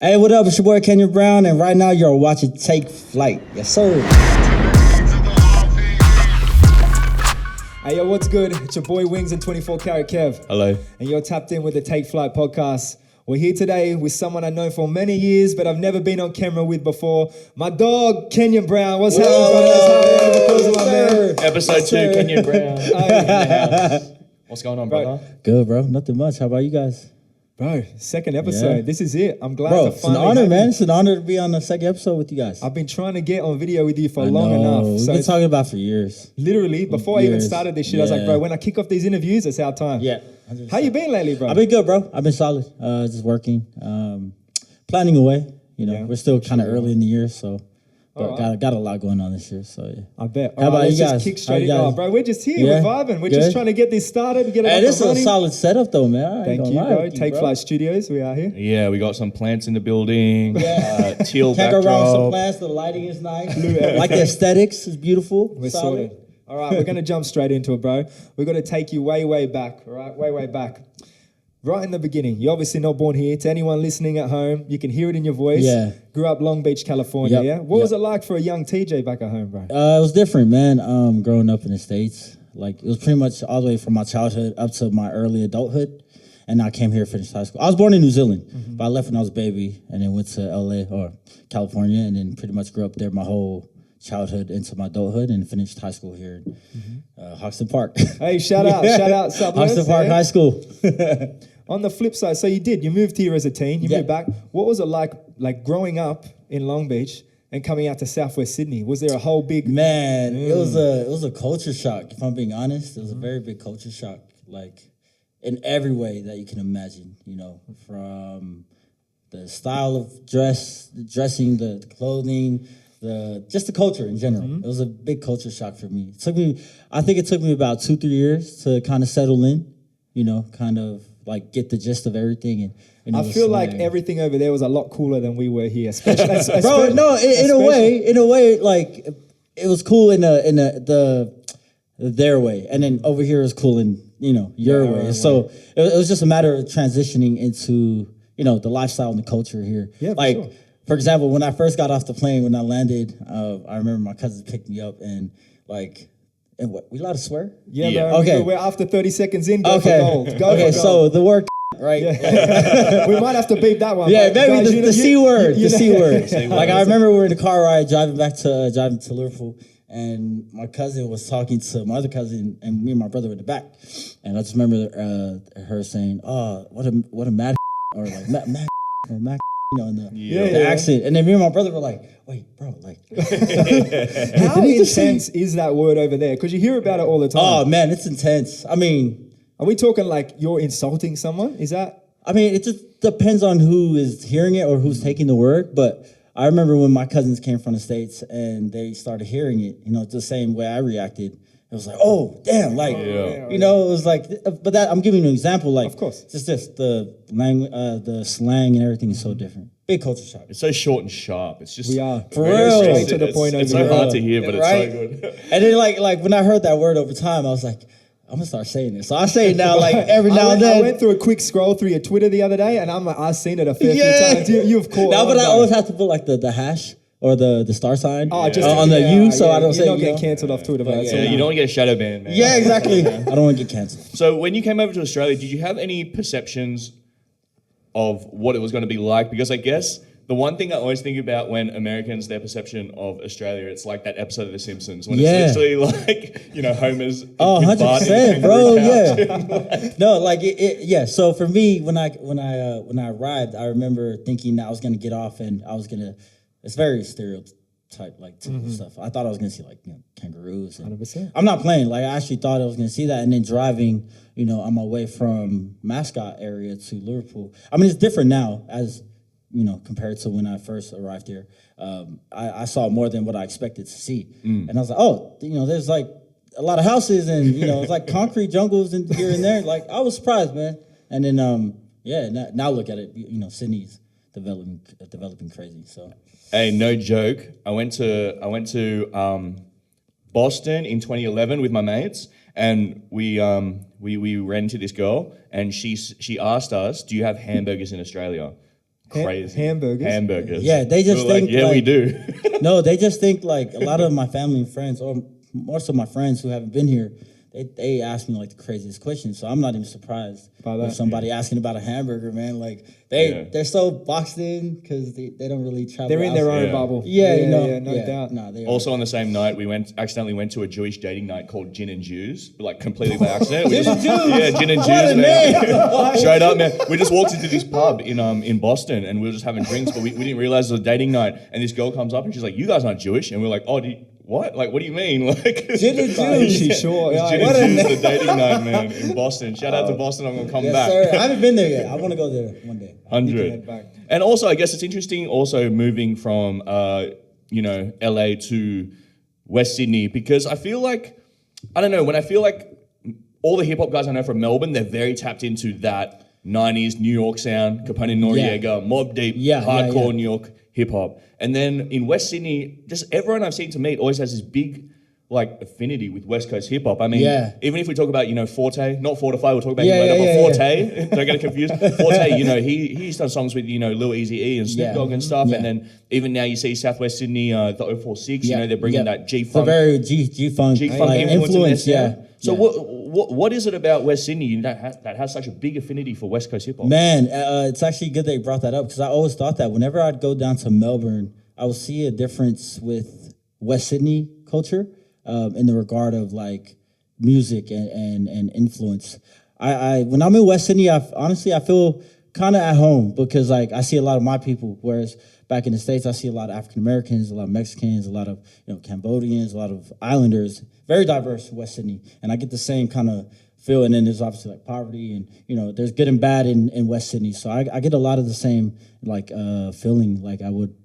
Hey, what up? It's your boy Kennyon Brown, and right now you're watching Take Flight. Yes, sir. Hey, yo, what's good? It's your boy Wings and 24 Karat Kev. Hello. And you're tapped in with the Take Flight podcast. We're here today with someone I know for many years, but I've never been on camera with before. My dog, Kennyon Brown. What's happening, brothers? Episode 2, Kennyon Brown. What's going on, brother? Good, bro. Nothing much. How about you guys? Bro, second episode. Yeah. This is it. I'm glad Bro, to it's an finally honor, have man. you. It's an honor to be on the second episode with you guys. I've been trying to get on video with you for I long know. enough. We've been talking about for years. Literally, before I even Years. started this shit, I was like, Yeah. bro, when I kick off these interviews, it's our time. Yeah. How you been lately, bro? I've been good, bro. I've been solid. Just working, planning away. You know, Yeah, we're still kind of early in the year, so but Alright. got a lot going on this year. So yeah. I bet. How about let's you just guys? kick How straight you in. guys? Oh, bro, we're just here. Yeah? We're vibing. We're Good? just trying to get this started, get it Hey, up this is and a running. solid setup, though, man. I ain't Thank gonna you, lie bro. with you, Take bro. Flight Studios. We are here. Yeah, we got some plants in the building. Yeah. Teal Can't go wrong with some backdrop. plants. The lighting is nice. Like the aesthetics is beautiful. We're solid. sorted. All right, we're going to jump straight into it, bro. We're going to take you way, way back, all right? Way, way back. Right in the beginning. You're obviously not born here. To anyone listening at home, you can hear it in your voice. Yeah. Grew up Long Beach, California, Yep. yeah? What was Yep. it like for a young TJ back at home, bro? It was different, man. Growing up in the States, like it was pretty much all the way from my childhood up to my early adulthood, and I came here, finished high school. I was born in New Zealand, but I left when I was a baby, and then went to LA or California, and then pretty much grew up there my whole childhood into my adulthood, and finished high school here in Hoxton Park. Hey, shout out, suburbs. Hoxton Park yeah? High School. On the flip side, so you moved here as a teen, you Yeah. moved back. What was it like growing up in Long Beach and coming out to Southwest Sydney? Was there a whole big... Man, it was a culture shock. If I'm being honest, it was a very big culture shock, like in every way that you can imagine. You know, from the style of dressing, the clothing, just the culture in general. It was a big culture shock for me. I think it took me about 2-3 years to kind of settle in. You know, kind of like get the gist of everything. And you know, I feel like slang. everything over there was a lot cooler than we were here. Especially, Bro, no, in a way, like it was cool in their way, and then over here is cool in your way. So it was just a matter of transitioning into the lifestyle and the culture here. Yeah, for like sure. for example, when I first got off the plane, when I landed, I remember my cousins picked me up and like. And what, we allowed to swear? Yeah, Yeah. bro. Okay. We're after 30 seconds in, go Okay. for gold. Go okay, for so gold. the word right? We might have to beep that one. Yeah, but maybe guys, the C word, the C word. C word. Like I remember we were in the car ride driving to Liverpool, and my cousin was talking to my other cousin, and me and my brother were in the back, and I just remember her saying, "Oh, what a mad," or like mad or mad, in the accent, and then me and my brother were like, "Wait, bro, like." How intense is that word over there? Because you hear about it all the time. Oh man, it's intense. I mean, Are we talking like you're insulting someone? Is that... it just depends on who is hearing it or who's taking the word. But I remember when my cousins came from the States and they started hearing it, it's the same way I reacted. It was like, oh, damn, like, it was like, but that I'm giving you an example, like, Of course. just this, the language, the slang and everything is so different. Big culture shock. It's so short and sharp. It's just... We are. For Very real. straight to the point It's over so here. hard to hear, but Right? it's so good. And then like when I heard that word over time, I was like, I'm gonna start saying it. So I say it now, like every now and I then. went through a quick scroll through your Twitter the other day, and I've seen it a fair few Yeah. times. You've caught No, on, but I bro. always have to put like the hash or the star sign Just on the U, so I don't say. You're not getting cancelled off Twitter, bro. Yeah, you don't want to get a shadow ban, man. Yeah, exactly. I don't want to get canceled. So when you came over to Australia, did you have any perceptions of what it was going to be like? Because I guess the one thing I always think about when Americans, their perception of Australia, it's like that episode of The Simpsons when it's literally like, Homer's... Oh, his Bart in the 100%, bro. kangaroo couch. Yeah. No, like yeah. So for me, when I arrived, I remember thinking that I was gonna get off and I was gonna. It's very stereotype, like typical stuff. I thought I was gonna see like kangaroos. And 100%. I'm not playing. Like I actually thought I was gonna see that, and then driving, on my way from Mascot area to Liverpool. It's different now as. Compared to when I first arrived here, I saw more than what I expected to see, and I was like, oh, there's like a lot of houses, and it's like concrete jungles and here and there. Like I was surprised, man. And then now look at it, Sydney's developing crazy. So Hey, no joke. I went to Boston in 2011 with my mates, and we ran into this girl, and she asked us, "Do you have hamburgers in Australia?" crazy. Hamburgers? Yeah, they just We were think like, yeah, we like, do. no, they just think like a lot of my family and friends, or most of my friends who haven't been here, they ask me like the craziest questions. So I'm not even surprised By with that, somebody asking about a hamburger, man. Like Yeah. they're so boxed in because they don't really travel. They're in their outside. own Yeah. bubble. No doubt. Nah, they Also on the same night, we accidentally went to a Jewish dating night called Gin and Jews, like completely by accident. Gin and Jews? Yeah, Gin and Jews. What a name! Straight up, man. We just walked into this pub in Boston and we were just having drinks, but we didn't realize it was a dating night. And this girl comes up and she's like, "You guys aren't Jewish?" And we're like, "Oh, what? Like, what do you mean?" Like, Gin and Is she Jews. sure? It's Yeah, Gin what a and Jews, name. the dating night, man, in Boston. Shout out to Boston. I'm gonna come Yes, back. sir. I haven't been there yet. I want to go there one day. 100. head back. And also, I guess it's interesting also moving from, LA to West Sydney, because I feel like, I don't know, when I feel like all the hip hop guys I know from Melbourne, they're very tapped into that 90s New York sound, Capone Noriega, Mobb Deep, hardcore New York hip hop. And then in West Sydney, just everyone I've seen to meet always has this big like affinity with West Coast hip hop. I mean, even if we talk about, Forte, not Fortify, we'll talk about him later, but Forte, don't get it confused. Forte, he's done songs with, Lil Eazy-E and Snoop Dogg and stuff. And then even now you see Southwest Sydney, the 046, they're bringing that G-Funk. The very G-Funk G-Funk influence, So what is it about West Sydney that has such a big affinity for West Coast hip hop? Man, it's actually good that you brought that up because I always thought that whenever I'd go down to Melbourne, I would see a difference with West Sydney culture in the regard of like music and influence. I when I'm in West Sydney, I feel kind of at home because like I see a lot of my people, whereas back in the States, I see a lot of African Americans, a lot of Mexicans, a lot of Cambodians, a lot of Islanders. Very diverse West Sydney, and I get the same kind of feel. And then there's obviously like poverty, and there's good and bad in West Sydney. So I get a lot of the same like feeling like I would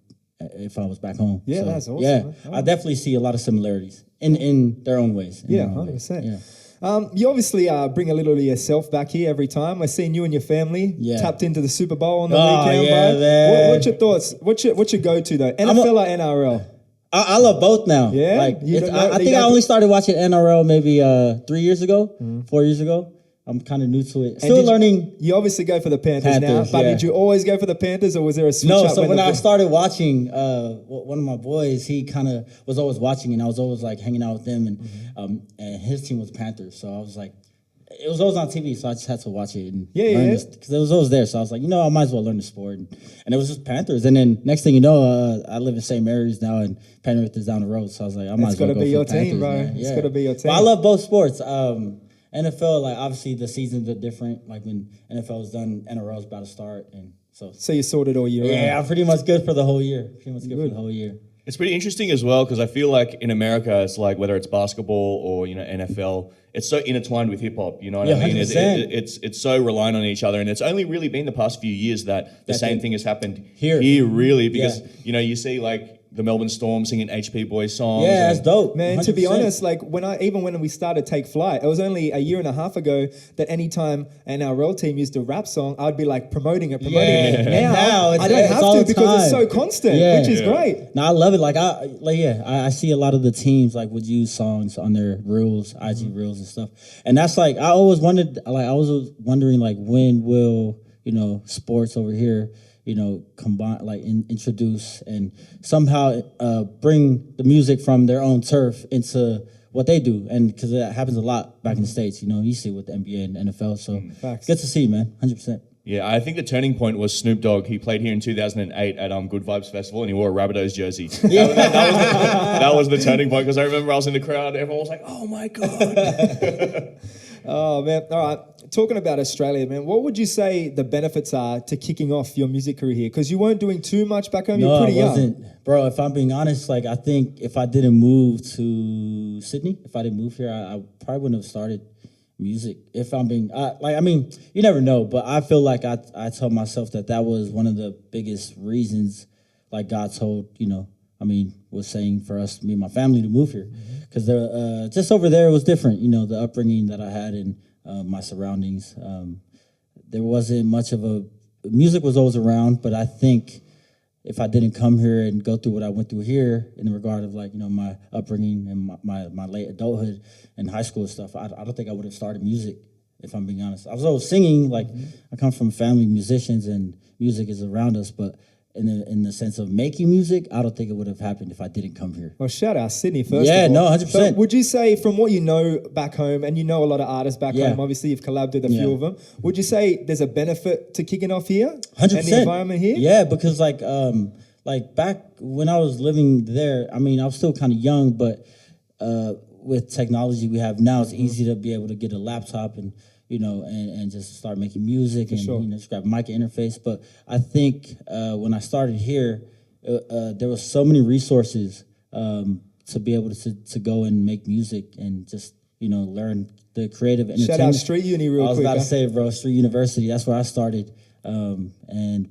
if I was back home. Yeah, So, that's awesome. Yeah, Man. I definitely see a lot of similarities in their own ways. Yeah, 100%. You obviously bring a little of yourself back here every time. I've seen you and your family tapped into the Super Bowl on the weekend, bro. Man. What's your thoughts? What's your go-to though? NFL or NRL? I love both now. Yeah? Like You don't know- I you think I don't- only started watching NRL maybe 3 years ago, 4 years ago. I'm kind of new to it. Still learning. You obviously go for the Panthers now, Panthers, but yeah. did you always go for the Panthers, or was there a switch No, up? so when I started watching, one of my boys, he kind of was always watching, and I was always like hanging out with them, and his team was Panthers, so I was like, it was always on TV, so I just had to watch it and learn this because it was always there. So I was like, I might as well learn the sport, and it was just Panthers. And then next thing you know, I live in St. Mary's now, and Penrith is down the road, so I was like, I might as well go for your Panthers, team, bro. man. It's gotta be your team. But I love both sports. NFL, like obviously the seasons are different. Like when NFL is done, NRL is about to start, and so you're sorted all year round. yeah, I'm pretty much good for the whole year. Pretty much good for the whole year. It's pretty interesting as well because I feel like in America, it's like whether it's basketball or NFL, it's so intertwined with hip hop. You know what I mean? 100%. It's so reliant on each other, and it's only really been the past few years that the same thing has happened Here. really, because you see like the Melbourne Storm singing HP Boys songs. Yeah, that's dope. Man, to be 100%. honest, like when we started Take Flight, it was only a year and a half ago that anytime an NRL team used a rap song, I'd be like promoting it. Now it's, I don't it's have all to the because time. it's so constant, which is great. No, I love it. I see a lot of the teams like would use songs on their reels, IG reels and stuff. And that's like I always was wondering like when will, sports over here, combine introduce and somehow bring the music from their own turf into what they do. And because that happens a lot back in the States, you see with the NBA and NFL. So Facts. good to see, man. 100%. Yeah, I think the turning point was Snoop Dogg. He played here in 2008 at Good Vibes Festival, and he wore a Rabbitohs jersey. That was the turning point because I remember I was in the crowd. Everyone was like, "Oh my god!" Oh man! All right, talking about Australia, man. What would you say the benefits are to kicking off your music career here? Because you weren't doing too much back home. You're pretty young. Bro, if I'm being honest, like I think if I didn't move to Sydney, if I didn't move here, I probably wouldn't have started music. If I'm being you never know, but I feel like I tell myself that was one of the biggest reasons, like God told, was saying for us, me and my family, to move here. Because just over there it was different, the upbringing that I had and my surroundings. There wasn't much of music was always around, but I think if I didn't come here and go through what I went through here in the regard of my upbringing and my late adulthood and high school stuff, I don't think I would have started music if I'm being honest. I was always singing, like I come from a family of musicians and music is around us, but in the sense of making music, I don't think it would have happened if I didn't come here. Well, shout out Sydney first. Yeah, of all. no, 100%. So would you say, from what you know back home, and you know a lot of artists back Yeah. home, obviously you've collabed with a few of them, would you say there's a benefit to kicking off here? 100%. And the environment here? Yeah, because like back when I was living there, I mean, I was still kind of young, but with technology we have now, it's easy to be able to get a laptop and and just start making music and just grab a mic interface. But I think when I started here, there was so many resources to be able to go and make music and just learn the creative entertainment. Shout out Street Uni real quick. I was about to say, bro, Street University. That's where I started. But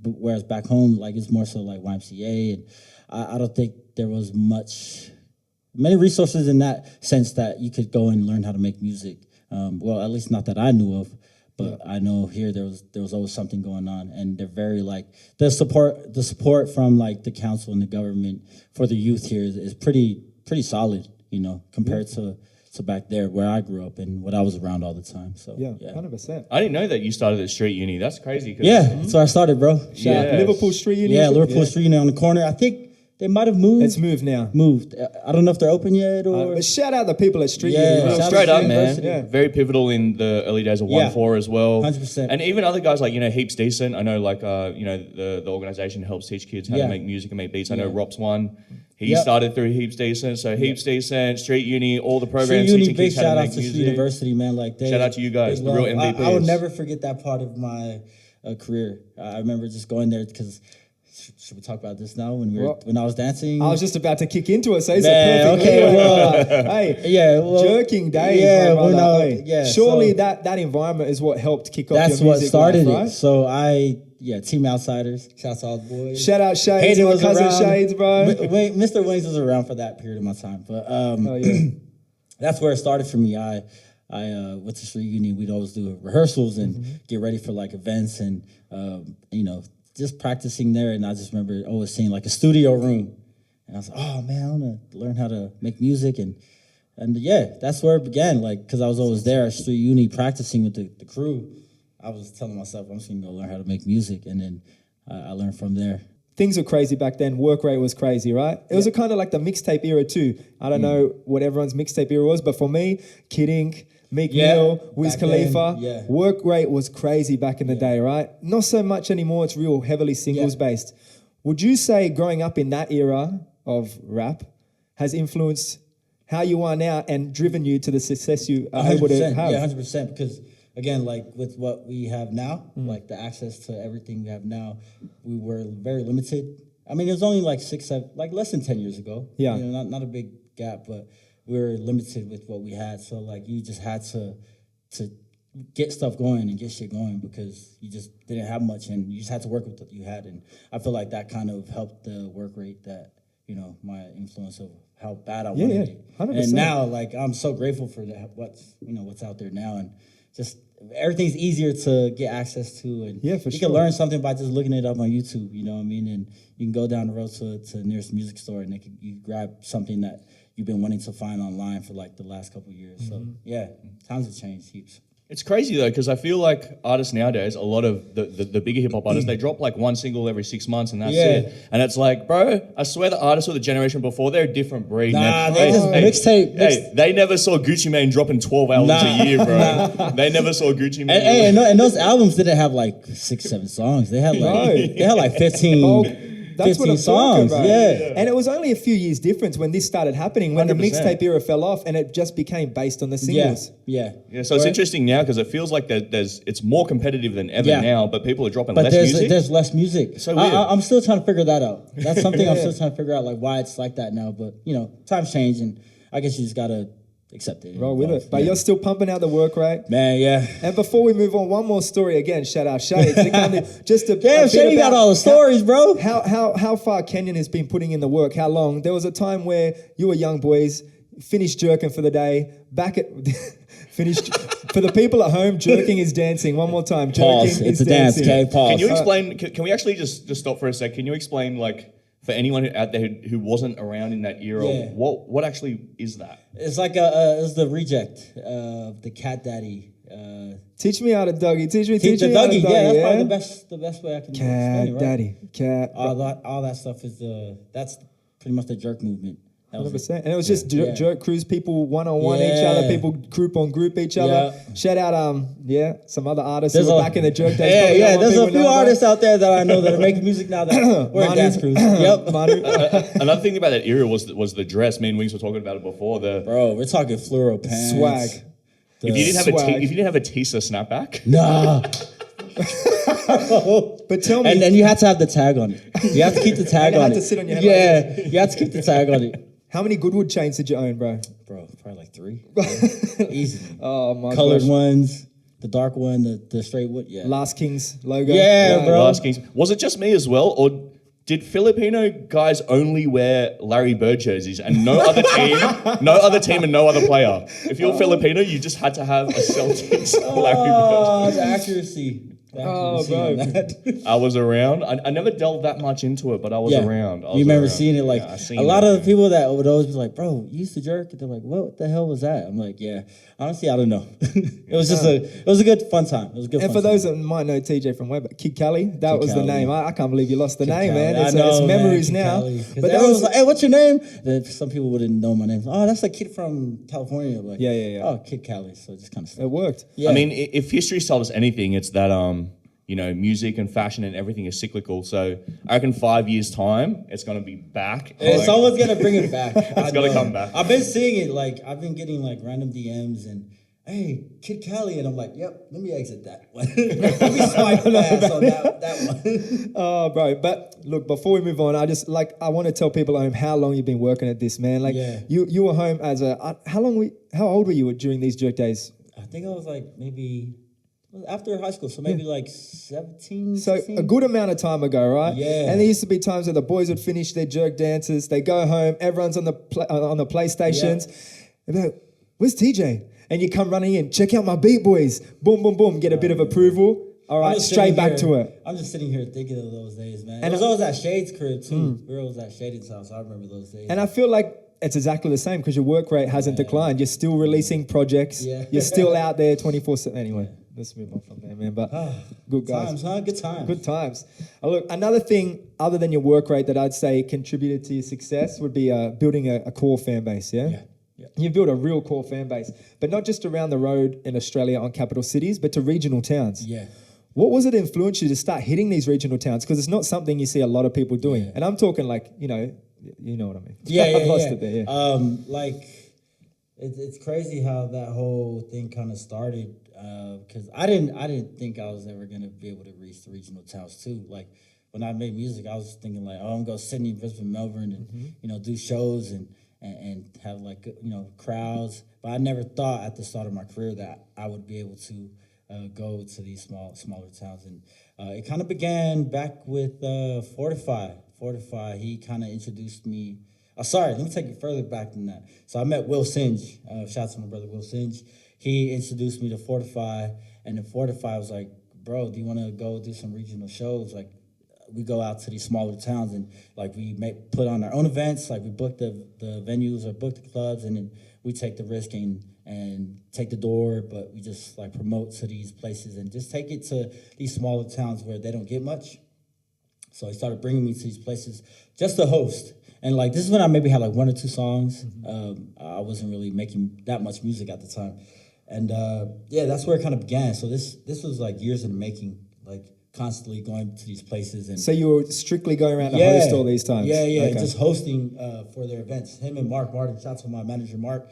whereas back home, like it's more so like YMCA, and I don't think there was many resources in that sense that you could go and learn how to make music. Well, at least not that I knew of, but I know here there was always something going on, and they're very like the support from like the council and the government for the youth here is pretty solid, compared to back there where I grew up and what I was around all the time. So Yeah, 100%. I didn't know that you started at Street Uni. That's crazy. Yeah, that's where I started, bro. Shout out Liverpool Street Uni. Yeah, Liverpool Street Uni on the corner. I think they might have moved. It's moved now. I don't know if they're open yet or. But shout out the people at Street Yeah, Uni. shout out Straight to up, man. University. Yeah. Very pivotal in the early days of Yeah. 1-4 as well. 100%. And even other guys like, Heaps Decent. I know like, the organization helps teach kids how to make music and make beats. I know Rops one. He started through Heaps Decent. So Heaps Decent, Street Uni, all the programs Street Uni, teaching big kids how shout to out make to Street music. University, man. Like Shout out to you guys, big the real love. MVPs. I will never forget that part of my career. I remember just going there because. Should we talk about this now? When I was dancing, I was just about to kick into it, so it's Man, a perfect okay, lead. well, Hey, yeah, well, jerking days, yeah, my brother. well, no, Hey, yeah, surely so- that environment is what helped kick off that's your what music started life, right? it. So Team Outsiders, shouts to all the boys. Shout out Shades, Hayden my was cousin around. Shades, bro. Mr. Wings was around for that period of my time, but Oh, yeah. that's where it started for me. I went to Street Uni. We'd always do rehearsals and get ready for like events and just practicing there. And I just remember always seeing like a studio room, and I was like, oh man, I want to learn how to make music and yeah, that's where it began. Like, because I was always there at Street Uni practicing with the crew. I was telling myself I'm just gonna go learn how to make music, and then I learned from there. Things were crazy back then. Work rate was crazy, right? It was a kind of like the mixtape era too. I don't know what everyone's mixtape era was, but for me, Kid Ink, Meek Mill, Wiz back Khalifa, then, work rate was crazy back in the day, right? Not so much anymore. It's real heavily singles based. Would you say growing up in that era of rap has influenced how you are now and driven you to the success you are able to have? Yeah, 100%. Because again, like with what we have now, like the access to everything we have now, we were very limited. I mean, it was only like less than 10 years ago. Yeah. Not a big gap, but we were limited with what we had. So like you just had to get stuff going and get shit going because you just didn't have much and you just had to work with what you had. And I feel like that kind of helped the work rate that, my influence of how bad I wanted it. 100%. And now, like, I'm so grateful for that, what's out there now, and just everything's easier to get access to, and for you sure. can learn something by just looking it up on YouTube. You know what I mean? And you can go down the road to the nearest music store, and you grab something that you've been wanting to find online for like the last couple of years. So yeah, times have changed heaps. It's crazy though, because I feel like artists nowadays, a lot of the bigger hip hop artists, they drop like one single every 6 months and that's it. And it's like, bro, I swear the artists of the generation before, they're a different breed. Nah, man. they just mixtape. Hey, they never saw Gucci Mane dropping 12 albums a year, bro. They never saw Gucci Mane. And those albums didn't have like 6-7 songs. They had like 15. That's what 15 I'm songs, talking about. yeah. And it was only a few years difference when this started happening, when the 100%. mixtape era fell off and it just became based on the singles. Yeah. So it's interesting now because it feels like it's more competitive than ever now, but people are dropping But less music. there's less music. So weird. I'm still trying to figure that out. That's something I'm still trying to figure out, like why it's like that now. But times change, and I guess you just gotta accept it. Roll with it. But you're still pumping out the work rate. Man, yeah. And before we move on, one more story again. Shout out Shades. Just a Damn, bit Shady got about all the stories, bro. How far Kennyon has been putting in the work? How long? There was a time where you were young boys, finished jerking for the day, back at finished. For the people at home, jerking is dancing. One more time, jerking Pause. is It's a dance, dancing. okay? Pause. Can you explain? Can we actually just stop for a sec? Can you explain, like, for anyone out there who wasn't around in that era, what actually is that? It's like it's the reject of the Cat Daddy Teach me how to Dougie. Teach me the how to Dougie. Dougie. Yeah, that's probably the best way I can explain Cat it, right? daddy. Cat. All that stuff is that's pretty much the jerk movement. That was 100%. And it was just jerk crews, people one-on-one each Yeah. other, people group on group each other. Yeah. Shout out, some other artists There's who were a- back in the jerk days. Yeah, Probably not yeah. what There's a people few know about. artists out there that I know that are making music now that we're in dance crews. Yep. Manu. Another thing about that era was the dress. Me and Wings were talking about it before. Bro, we're talking fluoro pants. Swag. If you Swag. didn't have a Tisa snapback, Nah. But tell me. And then you have to have the tag on it. You have to keep the tag And it on had it. to sit on your head Yeah, you have to keep the tag on it. How many Goodwood chains did you own, bro? Bro, probably like 3. Easy. Oh, my Colored gosh. ones, the dark one, the straight one. Yeah. Last Kings logo. Yeah, bro. Last Kings. Was it just me as well, or did Filipino guys only wear Larry Bird jerseys and no other team and no other player? If you're Filipino, you just had to have a Celtics Larry Bird. Oh, the accuracy. Oh, bro. On that. I was around. I never delved that much into it, but I was around. You remember seeing it? Like Yeah, I seen a lot it, of man. the people that would always be like, "Bro, you used to jerk." They're like, "What the hell was that?" I'm like, "Yeah, honestly, I don't know." It was just it was a good fun time. It was a good. And fun for those time. that might know TJ from where, but Kid Cali, that Kid was the Cali. name. I can't believe you lost the name, Cali. man. I It's, know, it's man, memories Kid now. Cali. 'Cause But that everyone was was like, "Hey, what's your name?" Then some people wouldn't know my name. Oh, that's a kid from California. Like, Yeah. Oh, Kid Cali. So it just kind of. it worked. Yeah. I mean, if history tells us anything, it's that music and fashion and everything is cyclical. So I reckon 5 years time, it's gonna be back. Someone's gonna bring it back. It's gotta come back. I've been seeing it. Like I've been getting like random DMs and, "Hey, Kid Cali," and I'm like, "Yep, let me exit that one. Let me swipe fast on that one." Oh, bro. But look, before we move on, I want to tell people at home how long you've been working at this, man. Like Yeah. you were home as how old were you during these jerk days? I think I was like maybe after high school, so maybe like 17. So 16. a good amount of time ago, right? Yeah. And there used to be times where the boys would finish their jerk dances, they go home, everyone's on the PlayStations. They'd be like, "Where's TJ?" And you come running in, "Check out my beat, boys." Boom, boom, boom. Get a bit of approval. All I'm right, just straight sitting back here- to it. I'm just sitting here thinking of those days, man. And And it was always at Shade's crib too. We were always at Shade's house. I remember those days. And I feel like it's exactly the same because your work rate hasn't declined. You're still releasing projects. Yeah. You're still out there 24/7. Anyway, let's move on from there, man. But good guys. times, huh? Good times. Good times. Look, another thing other than your work rate that I'd say contributed to your success would be building a core fan base, yeah? Yeah. You've built a real core fan base, but not just around the road in Australia on capital cities, but to regional towns. Yeah. What was it influenced you to start hitting these regional towns? Because it's not something you see a lot of people doing. Yeah. And I'm talking like, you know what I mean. Yeah, I've lost it there, yeah. Like it's crazy how that whole thing kind of started. Because I didn't think I was ever gonna be able to reach the regional towns too. Like when I made music, I was thinking like, oh, I'm gonna go Sydney, Brisbane, Melbourne, and do shows and have like crowds. But I never thought at the start of my career that I would be able to go to these smaller towns. And it kind of began back with Fortify. Fortify, he kind of introduced me. Sorry, let me take it further back than that. So I met Will Singe. Shout out to my brother Will Singe. He introduced me to Fortify, and then Fortify was like, "Bro, do you want to go do some regional shows? Like, we go out to these smaller towns and like we put on our own events. Like we book the venues or book the clubs, and then we take the risk and take the door, but we just like promote to these places and just take it to these smaller towns where they don't get much." So he started bringing me to these places just to host. And like this is when I maybe had like 1 or 2 songs. I wasn't really making that much music at the time. And that's where it kind of began. So this was like years in the making, like constantly going to these places. And So you were strictly going around to host all these times? Yeah, Okay. just hosting for their events. Him and Mark Martin, shout out to my manager Mark,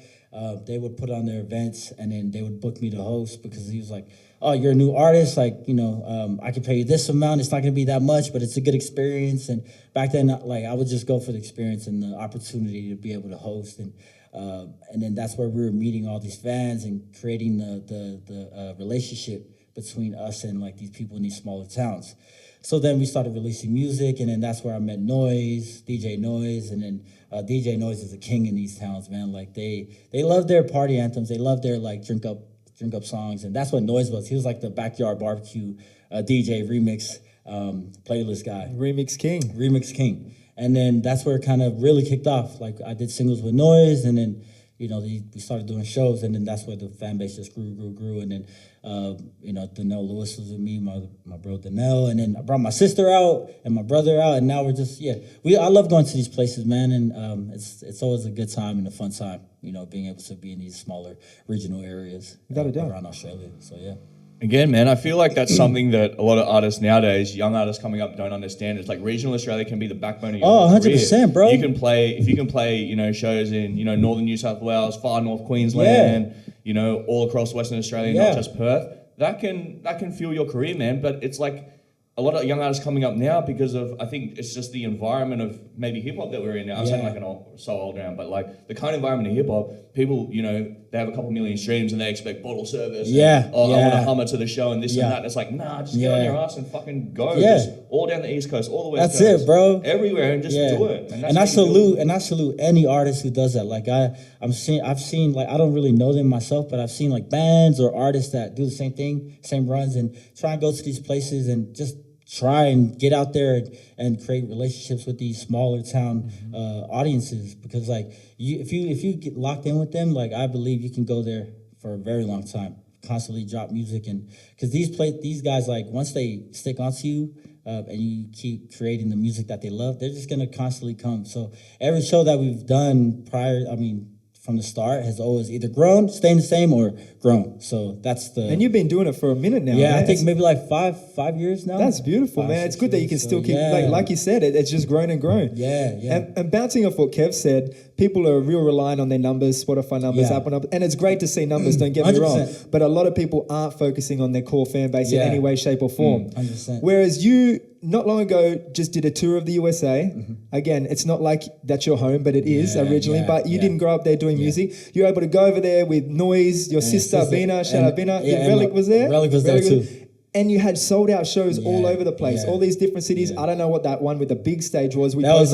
they would put on their events and then they would book me to host because he was like, "Oh, you're a new artist, like, I can pay you this amount. It's not gonna be that much, but it's a good experience." And back then, like, I would just go for the experience and the opportunity to be able to host. And then that's where we were meeting all these fans and creating the relationship between us and like these people in these smaller towns. So then we started releasing music, and then that's where I met Noise, DJ Noise, and then DJ Noise is a king in these towns, man. Like they love their party anthems, they love their like drink up songs, and that's what Noise was. He was like the backyard barbecue DJ remix playlist guy. Remix King. And then that's where it kind of really kicked off. Like I did singles with Noise, and then we started doing shows, and then that's where the fan base just grew, and then Donnell Lewis was with me, my bro Donnell, and then I brought my sister out and my brother out, and now we're just I love going to these places, man, and it's always a good time and a fun time, being able to be in these smaller regional areas around Australia. So yeah. Again, man, I feel like that's something that a lot of artists nowadays, young artists coming up, don't understand. It's like regional Australia can be the backbone of your 100%, career. bro. If you can play, shows in, northern New South Wales, far north Queensland, all across Western Australia, not just Perth. That can fuel your career, man. But it's like a lot of young artists coming up now because of, I think it's just the environment of maybe hip hop that we're in now. I'm saying like so old now, but like the kind of environment of hip hop, people, they have a couple million streams and they expect bottle service. I want to hum it to the show and this and that. And it's like, nah, just get on your ass and fucking go. Just all down the East Coast, all the West Coast. That's it, bro. Everywhere and just do it. And I salute any artist who does that. Like I've seen like, I don't really know them myself, but I've seen like bands or artists that do the same thing, same runs, and try and go to these places and just try and get out there and create relationships with these smaller town audiences, because like if you get locked in with them, like I believe you can go there for a very long time, constantly drop music, and because these guys, like once they stick onto you and you keep creating the music that they love, they're just gonna constantly come. So every show that we've done from the start has always either grown, staying the same, or grown. So that's the. And you've been doing it for a minute now. Yeah, man. I think maybe like five years now. That's beautiful, man. It's good that you can still keep, like you said, it's just grown and grown. Yeah. And bouncing off what Kev said, people are real reliant on their numbers, Spotify numbers, Apple numbers, and it's great to see numbers. Don't get me wrong, but a lot of people aren't focusing on their core fan base in any way, shape, or form. 100%. Whereas you, not long ago, just did a tour of the USA. Again, it's not like that's your home, but it is originally. But you didn't grow up there doing music. You're able to go over there with Noise, your sister Bina, shout out Bina. Relic was there. Relic was there too. And you had sold out shows all over the place, all these different cities. I don't know what that one with the big stage was. That was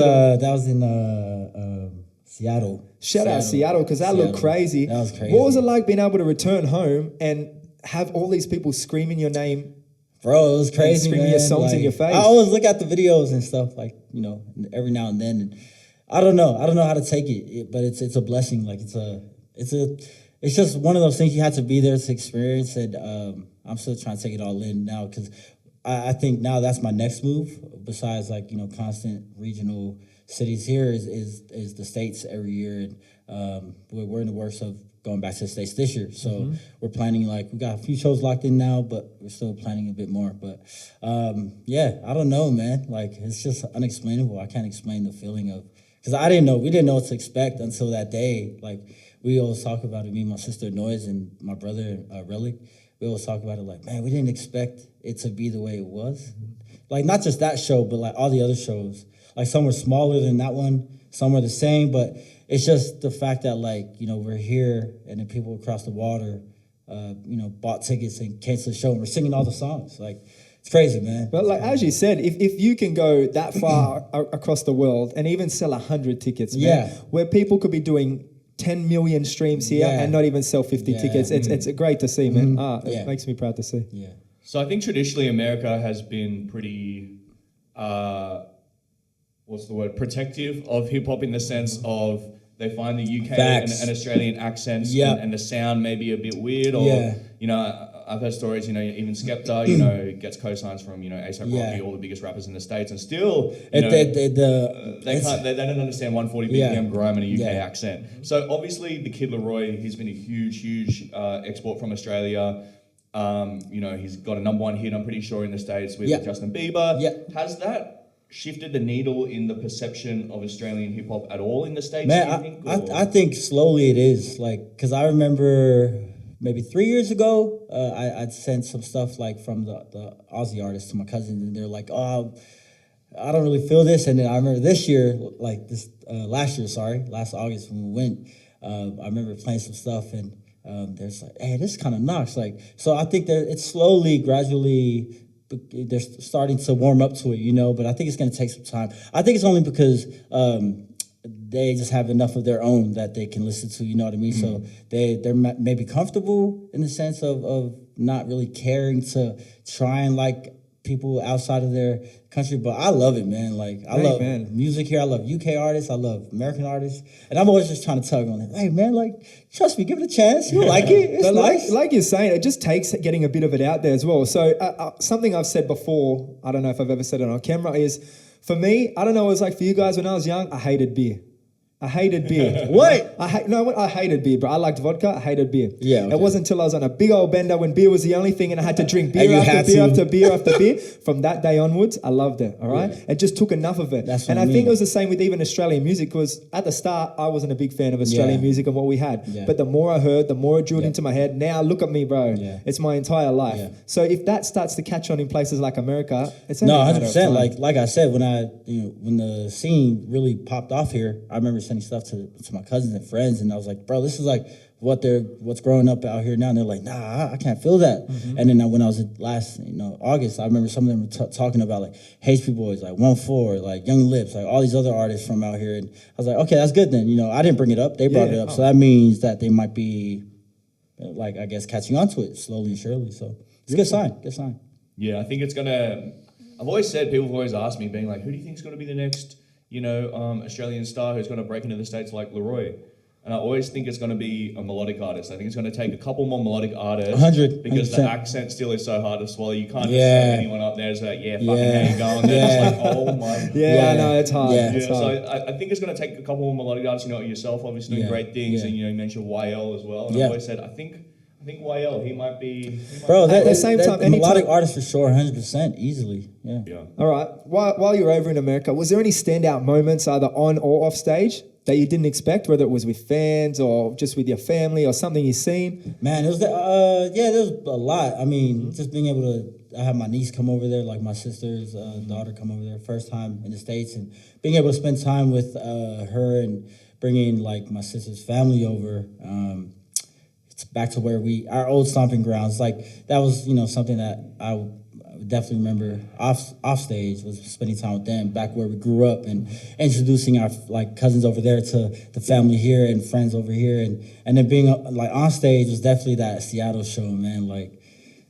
in Seattle. Shout out Seattle, because that looked crazy. That was crazy. What was it like being able to return home and have all these people screaming your name? Bro, it was crazy, screaming your songs in your face. I always look at the videos and stuff, like, every now and then. And I don't know how to take it, but it's a blessing. Like it's just one of those things you have to be there to experience. And I'm still trying to take it all in now, because I think now that's my next move. Besides constant regional cities here is the States every year, and we're in the works of going back to the States this year. So we're planning, we got a few shows locked in now, but we're still planning a bit more. But I don't know, man. It's just unexplainable. I can't explain the feeling of, because we didn't know what to expect until that day. We always talk about it, me and my sister Noise and my brother Relic. We always talk about it man, we didn't expect it to be the way it was. Not just that show, but all the other shows. Some were smaller than that one, some were the same, but it's just the fact that we're here, and then people across the water, bought tickets and came to the show, and we're singing all the songs. It's crazy, man. But as you said, if you can go that far across the world and even sell 100 tickets, man, where people could be doing 10 million streams here and not even sell 50 tickets, it's great to see, man. It makes me proud to see. Yeah. So I think traditionally America has been pretty, protective of hip hop, in the sense of they find the UK and Australian accents and the sound maybe a bit weird, or I've heard stories, even Skepta, gets cosigns from A$AP Rocky, all the biggest rappers in the States, and still they don't understand 140 BPM grime in a UK accent. So obviously the Kid Laroi, he's been a huge export from Australia. He's got a #1 hit, I'm pretty sure, in the States with Justin Bieber. Has that shifted the needle in the perception of Australian hip hop at all in the States? Man, I think slowly it is. Because I remember maybe 3 years ago, I'd sent some stuff from the Aussie artists to my cousins, and they're like, "Oh, I don't really feel this." And then I remember this year, last August when we went, I remember playing some stuff, and there's "Hey, this kind of knocks." So I think that it's slowly, gradually, they're starting to warm up to it, but I think it's going to take some time. I think it's only because they just have enough of their own that they can listen to, you know what I mean? So they're maybe comfortable in the sense of not really caring to try and people outside of their country, but I love it, man. Like I love music here. I love UK artists. I love American artists, and I'm always just trying to tug on it. Hey, man, like trust me, give it a chance. You'll like it. It's nice. Like you're saying, it just takes getting a bit of it out there as well. So something I've said before, I don't know if I've ever said it on camera, is for me, I don't know what it was like for you guys when I was young. I hated beer. I hated beer. What? I hated beer, bro. I liked vodka. I hated beer. Yeah. Okay. It wasn't until I was on a big old bender when beer was the only thing, and I had to drink beer And you after had beer to. after beer after beer. From that day onwards, I loved it. All right, it just took enough of it. That's what and I I think mean. it was the same with even Australian music, because at the start I wasn't a big fan of Australian music and what we had. Yeah. But the more I heard, the more it drilled into my head. Now look at me, bro. Yeah. It's my entire life. Yeah. So if that starts to catch on in places like America, it's No, only a matter of 100%. time. Like I said, when the scene really popped off here, I remember sending stuff to my cousins and friends, and I was like, bro, this is like what's growing up out here now. And they're like, nah, I can't feel that. Mm-hmm. And then when I was in last August, I remember some of them were talking about like HP Boys, like 1-4, like Young Lips, like all these other artists from out here. And I was like, okay, that's good then. I didn't bring it up. They brought it up. So that means that they might be like, I guess, catching on to it slowly and surely. So it's a good sign. Good sign. Yeah, I think it's gonna. I've always said, people have always asked me, being like, who do you think's going to be the next, Australian star who's going to break into the States like Leroy? And I always think it's going to be a melodic artist. I think it's going to take a couple more melodic artists 100%. because the accent still is so hard to swallow. You can't just say anyone up there is like, yeah, fucking how you going? They're just like, oh my. Yeah, I know, it's hard. Yeah. It's hard. So I think it's going to take a couple more melodic artists. Yourself obviously doing great things, and you mentioned YL as well. And I always said, I think YL, he might be. Bro, at the same time, melodic artist for sure, 100%, easily. Yeah. All right. While you're over in America, was there any standout moments either on or off stage that you didn't expect, whether it was with fans or just with your family or something you've seen? Man, there's a lot. I mean, just being able to, I have my niece come over there, like my sister's daughter come over there, first time in the States, and being able to spend time with her and bringing like my sister's family over. It's back to where our old stomping grounds. Like that was, something that I would definitely remember off stage, was spending time with them back where we grew up, and introducing our like cousins over there to the family here and friends over here, and then being like on stage was definitely that Seattle show, man. Like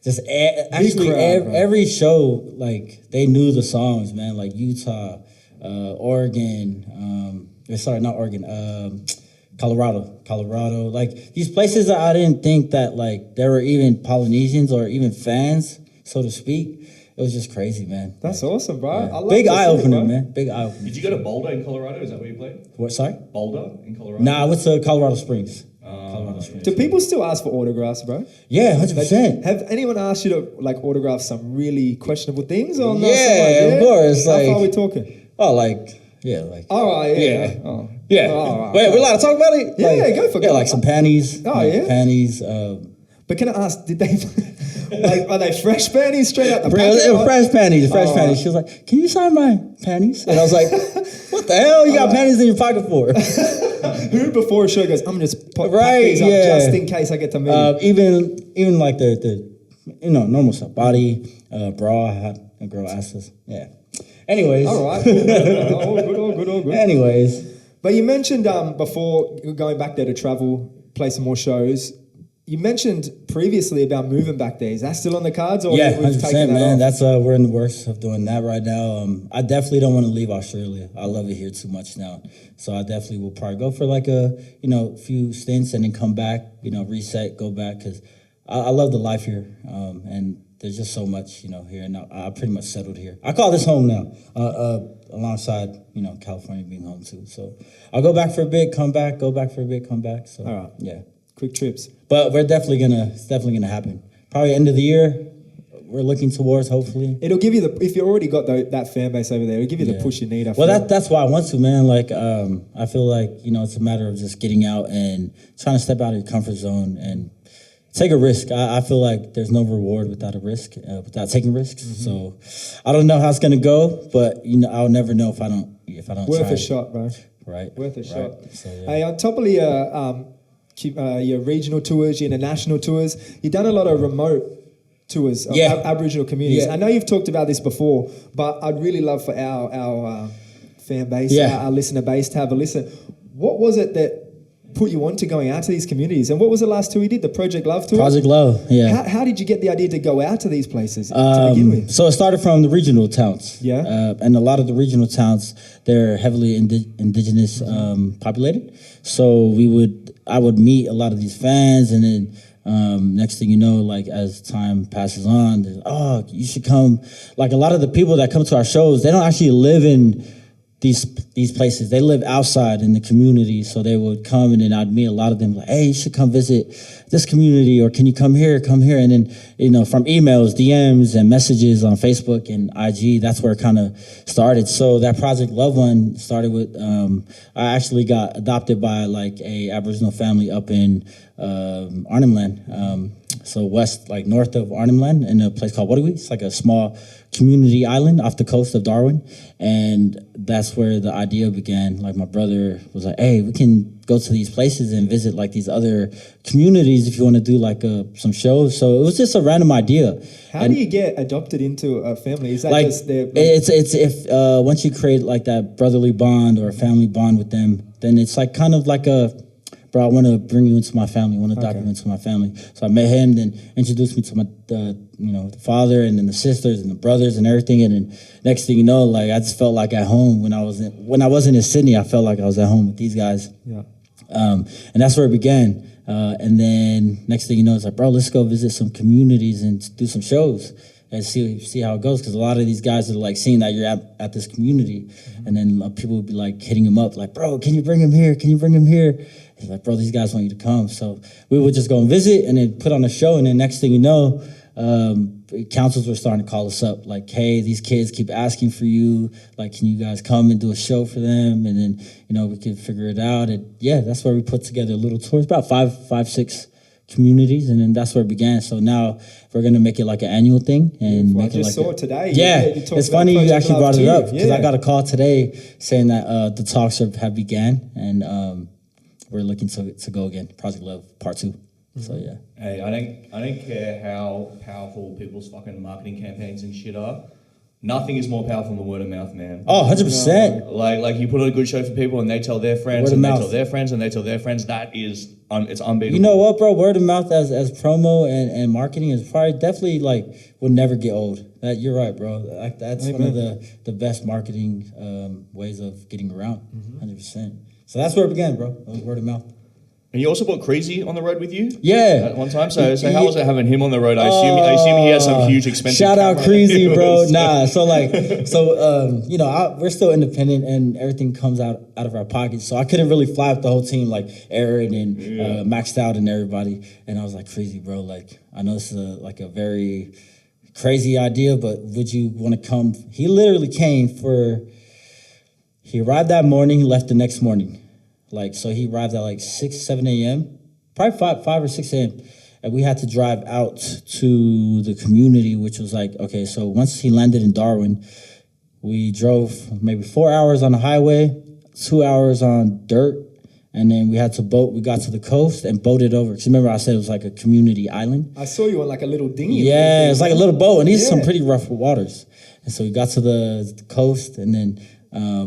just every show, like they knew the songs, man. Like Utah, Oregon, not Oregon, Colorado, like these places that I didn't think that like there were even Polynesians or even fans, so to speak. It was just crazy, man. That's awesome, bro. Yeah. I love Big to see eye it, opener, bro. man. Big eye opener. Did you go to Boulder in Colorado? Is that where you played? What? Sorry? Boulder in Colorado? Nah, I went to Colorado Springs. Colorado Springs. Do people still ask for autographs, bro? Yeah, 100%. Have anyone asked you to like autograph some really questionable things or not? Yeah, of course. How Like, far are we talking? Oh, like, yeah, like. All right, yeah. Yeah. Oh. Yeah. Oh, Wait, we're allowed to talk about it? Yeah, Like, yeah, go for it. Yeah, like some panties. Oh, like yeah? Panties. But can I ask, did they, like, are they fresh panties straight out the Bro, packet? it was fresh panties, panties. She was like, "Can you sign my panties?" And I was like, "What the hell? You got panties in your pocket for?" Who before a show goes, I'm just pack these up just in case I get to meet you. Even like the normal stuff, body, bra. I had a girl asked us. Yeah. Anyways. All right. All good. Anyways. But you mentioned before going back there to travel, play some more shows. You mentioned previously about moving back there. Is that still on the cards? Or Yeah, we've 100%, taken that man. off? That's we're in the works of doing that right now. I definitely don't want to leave Australia. I love it here too much now. So I definitely will probably go for like a few stints and then come back. Reset, go back, because I love the life here. And there's just so much here. And I pretty much settled here. I call this home now. Alongside California being home too. So I'll go back for a bit, come back, go back for a bit, come back. So All right. yeah. Quick trips. But it's definitely gonna happen. Probably end of the year. We're looking towards, hopefully. It'll give you if you already got that fan base over there, it'll give you the push you need. That's why I want to, man. Like, I feel like it's a matter of just getting out and trying to step out of your comfort zone and take a risk. I feel like there's no reward without a risk, without taking risks. Mm-hmm. So I don't know how it's gonna go, but I'll never know if I don't worth try a shot, bro. Right. Worth a shot. So, yeah. Hey, on top of your regional tours, your international tours, you've done a lot of remote tours of Aboriginal communities. Yeah. I know you've talked about this before, but I'd really love for our fan base, our listener base, to have a listen. What was it that put you on to going out to these communities? And what was the last tour you did? The Project Love tour? Project Love, yeah. How did you get the idea to go out to these places to begin with? So it started from the regional towns. Yeah. And a lot of the regional towns, they're heavily indigenous populated. So I would meet a lot of these fans, and then next thing you know, like as time passes on, oh, you should come. Like a lot of the people that come to our shows, they don't actually live in these places. They live outside in the community, so they would come, and then I'd meet a lot of them like, hey, you should come visit this community, or can you come here, and then, you know, from emails, DMs, and messages on Facebook and IG, that's where it kind of started. So that Project Love one started with, I actually got adopted by like a Aboriginal family up in Arnhem Land, so west, like north of Arnhem Land, in a place called Wadawee. It's like a small community island off the coast of Darwin, and that's where the idea began. Like my brother was like, hey, we can go to these places and visit like these other communities if you want to do like some shows. So it was just a random idea. How do you get adopted into a family? Is that like, just their... it's if once you create like that brotherly bond or a family bond with them, then it's like kind of like a, bro, I want to bring you into my family. I want to adopt you into my family. So I met him, then introduced me to the father, and then the sisters and the brothers and everything. And then next thing you know, like I just felt like at home when I wasn't in Sydney. I felt like I was at home with these guys. Yeah. And that's where it began. And then next thing you know, it's like, bro, let's go visit some communities and do some shows and see how it goes. Because a lot of these guys are like seeing that you're at this community, and then people would be like hitting him up, like, bro, can you bring him here? Can you bring him here? He's like, bro, these guys want you to come. So we would just go and visit and then put on a show. And then next thing you know, councils were starting to call us up like, hey, these kids keep asking for you. Like, can you guys come and do a show for them? And then, you know, we could figure it out. And yeah, that's where we put together a little tour. It's about five, six communities. And then that's where it began. So now we're going to make it like an annual thing. And I make just it like saw it today. Yeah, You talked it's about funny you Project actually Love brought it too. up, because Yeah. I got a call today saying that the talks have began, and we're looking to go again. Project Love Part 2. So yeah. Hey, I don't care how powerful people's fucking marketing campaigns and shit are. Nothing is more powerful than word of mouth, man. Oh, 100%. Like you put on a good show for people, and they tell their friends, Word of and they mouth. tell their friends, and they tell their friends. That is, it's unbeatable. You know what, bro? Word of mouth as promo and marketing is probably definitely like will never get old. That you're right, bro. Like that's one of the best marketing ways of getting around. 100%. So that's where it began, bro. It was word of mouth. And you also brought Creasy on the road with you? Yeah. At one time. So how was it having him on the road? I assume he has some huge expensive shout out camera. Creasy, bro. Nah, so you know, we're still independent and everything comes out of our pockets. So I couldn't really fly with the whole team like Aaron and Maxed Out and everybody. And I was like, Creasy, bro, like I know this is a very crazy idea, but would you want to come? He literally came he arrived that morning, he left the next morning. Like, so he arrived at like 6, 7 a.m., probably 5 or 6 a.m. And we had to drive out to the community, which was like, okay, so once he landed in Darwin, we drove maybe 4 hours on the highway, 2 hours on dirt, and then we had to boat. We got to the coast and boated over. Because remember I said it was like a community island? I saw you on like a little dinghy. Yeah, it's like a little boat, and these are some pretty rough waters. And so we got to the coast and then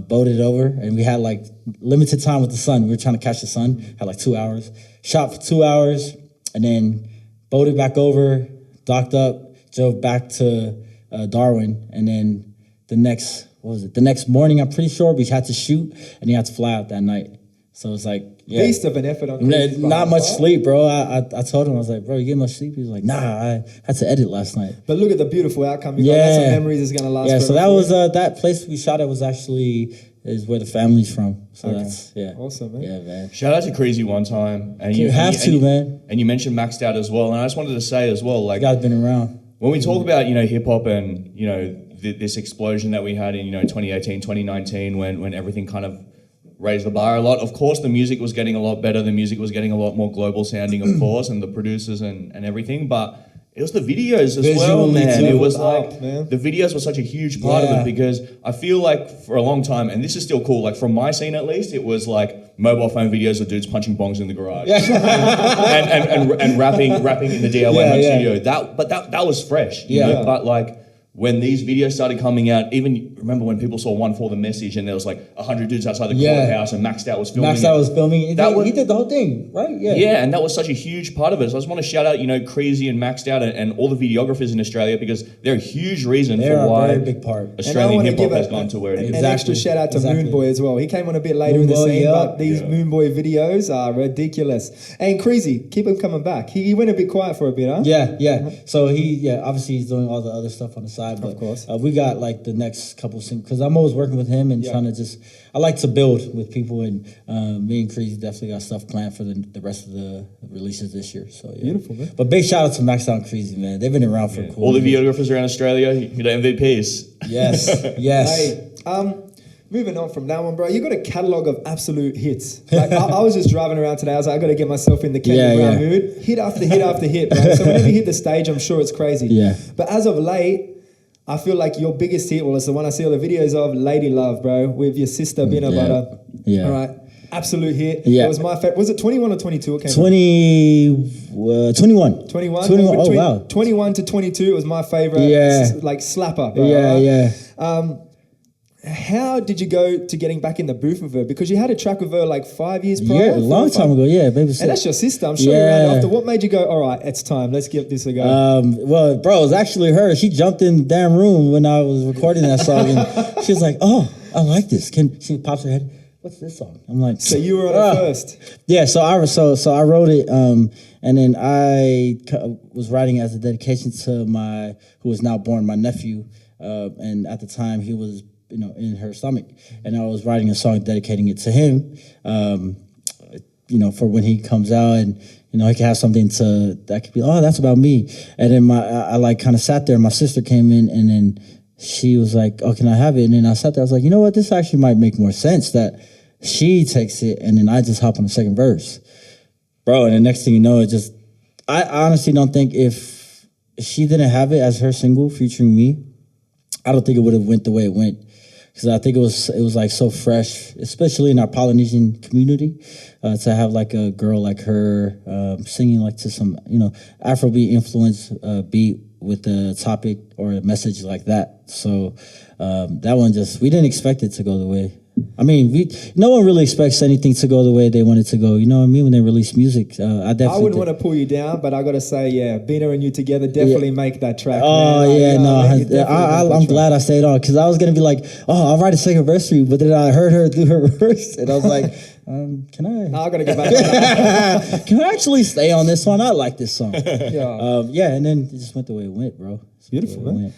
boated over, and we had like limited time with the sun. We were trying to catch the sun, had like 2 hours. Shot for 2 hours, and then boated back over, docked up, drove back to Darwin, and then the next morning, I'm pretty sure we had to shoot, and he had to fly out that night. So it's like, yeah. Beast of an effort on Creasy's Not part, much right? sleep, bro. I told him, I was like, bro, you get much sleep? He was like, nah, I had to edit last night. But look at the beautiful outcome. You got that's some memories that's gonna last. Yeah, so forever that was for you. that place we shot at was actually is where the family's from. So that's Awesome, man. Yeah, man. Shout out to Creasy one time. And You have to, man. And you mentioned Maxed Out as well. And I just wanted to say as well, like, You guys been around. when we talk about, hip hop and, this explosion that we had in, 2018, 2019, when everything kind of raised the bar a lot. Of course, the music was getting a lot better. The music was getting a lot more global sounding, of course, and the producers and everything. But it was the videos as well, Visually man. too. It was Up, like man. the videos were such a huge part of Yeah. it, because I feel like for a long time, and this is still cool, like from my scene at least, it was like mobile phone videos of dudes punching bongs in the garage and rapping in the DIY home studio. That was fresh, you know? But like when these videos started coming out, even remember when people saw One for the Message and there was like 100 dudes outside the courthouse and Maxed Out was filming Maxed Out was filming. He did the whole thing, right? Yeah. Yeah, and that was such a huge part of it. So I just want to shout out, Crazy and Maxed Out and all the videographers in Australia because they're a huge reason for why a very big part. Australian hip hop has gone to where it is. An extra shout out to Moonboy as well. He came on a bit later in the scene, but these Moonboy videos are ridiculous. And Crazy, keep him coming back. He went a bit quiet for a bit, huh? Yeah. So obviously he's doing all the other stuff on the side, but of course. We got like the next couple singles because I'm always working with him and trying to I like to build with people, and me and Crazy definitely got stuff planned for the rest of the releases this year. So Beautiful, man. But big shout out to Maxed Out and Crazy, man. They've been around for cool. All the videographers around Australia, MVPs. Yes. Hey, moving on from that one, bro. You got a catalog of absolute hits. Like I was just driving around today. I was like, I got to get myself in the Kennyon Brown mood. Hit after hit after hit, bro. So whenever you hit the stage, I'm sure it's crazy. Yeah. But as of late, I feel like your biggest hit, well, it's the one I see all the videos of, Lady Love, bro, with your sister, Bina Butta. Yeah. All right. Absolute hit. Yeah. It was my favorite. Was it 21 or 22? It came 21. 21? Oh, wow. 21 to 22, it was my favorite. Yeah. Like slapper, bro. Yeah. How did you go to getting back in the booth with her? Because you had a track with her like 5 years prior. Yeah, a long time ago. Yeah, baby. And that's your sister. I'm sure you're around after. What made you go, all right, it's time. Let's give this a go. Well, bro, it was actually her. She jumped in the damn room when I was recording that song. And she was like, oh, I like this. She pops her head. What's this song? I'm like, so you were on it first. Yeah, so I wrote it, and then I was writing as a dedication to who was now born, my nephew, and at the time he was, in her stomach, and I was writing a song dedicating it to him, for when he comes out, and he can have something that could be, oh, that's about me, and then I like kind of sat there, and my sister came in, and then she was like, oh, can I have it? And then I sat there, I was like, you know what, this actually might make more sense that she takes it, and then I just hop on the second verse. Bro, and the next thing you know, I honestly don't think if she didn't have it as her single featuring me, I don't think it would have went the way it went. Because I think it was like so fresh, especially in our Polynesian community, to have like a girl like her singing like to some, Afrobeat influence beat with a topic or a message like that. So that one we didn't expect it to go the way. I mean, no one really expects anything to go the way they want it to go. You know what I mean? When they release music, I wouldn't want to pull you down, but I got to say, Bina and you together definitely make that track. Oh, man. I'm glad I stayed on because I was gonna be like, oh, I'll write a second verse for you, but then I heard her do her verse, and I was like, can I? I gotta go back. On that. Can I actually stay on this one? I like this song. Yeah. And then it just went the way it went, bro. Beautiful, man.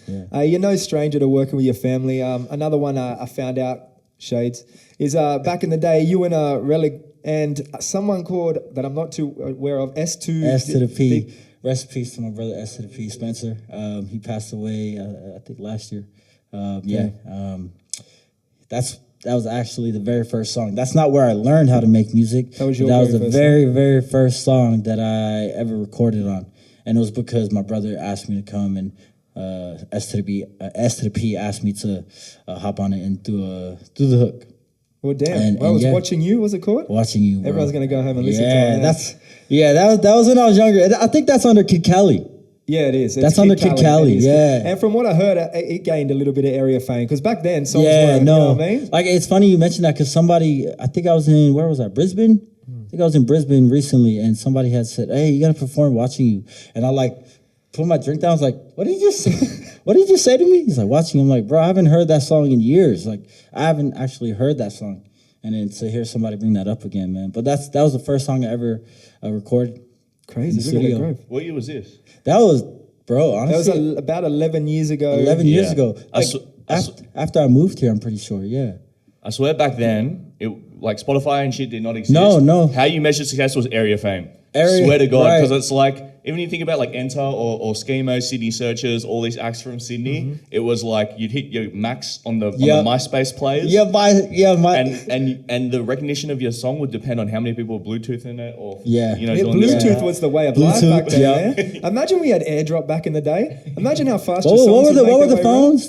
You're no stranger to working with your family. Another one I found out. Shades is back in the day you and Relic and someone called that I'm not too aware of S to the P. Rest in peace to my brother S to the P. Spencer. He passed away I think last year. That was actually the very first song. That's not where I learned how to make music. That was the very very first song that I ever recorded on, and it was because my brother asked me to come and. S to the P asked me to hop on it and do the hook. Well, damn. I was Watching You, was it called? Watching You, bro. Everyone's going to go home and listen to it. That was when I was younger. I think that's under Kid Cali. Yeah, it is. That's under Kid Cali, yeah. And from what I heard, it gained a little bit of area fame because back then songs weren't, you know what I mean? Like, it's funny you mentioned that because I think I was in, where was I, Brisbane? I think I was in Brisbane recently and somebody had said, hey, you got to perform Watching You. And I put my drink down. I was like, what did you say? What did you say to me? He's like, Watching. I'm like, bro, I haven't heard that song in years. Like, I haven't actually heard that song. And then to hear somebody bring that up again, man. But that was the first song I ever recorded. Crazy. Look at that growth. What year was this? That was, bro, honestly. That was about 11 years ago. 11 years ago. After I moved here, I'm pretty sure, I swear back then, Spotify and shit did not exist. No. How you measured success was area fame. Swear to God, because it's like, even you think about like Enter or Schemo, Sydney Searchers, all these acts from Sydney, it was like you'd hit your max on the MySpace players. And the recognition of your song would depend on how many people were Bluetoothing it or Bluetooth was the way of life back then. Man. Imagine we had AirDrop back in the day. Imagine how fast your songs what were the phones?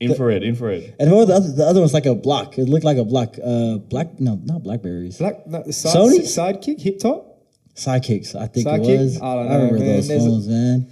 Infrared. And what were the other ones? Like a block. It looked like a block. Not Blackberries. Sony? Sidekick? Hip Top? Sidekicks, I think Sidekick? it was. I don't know, I remember those phones, man.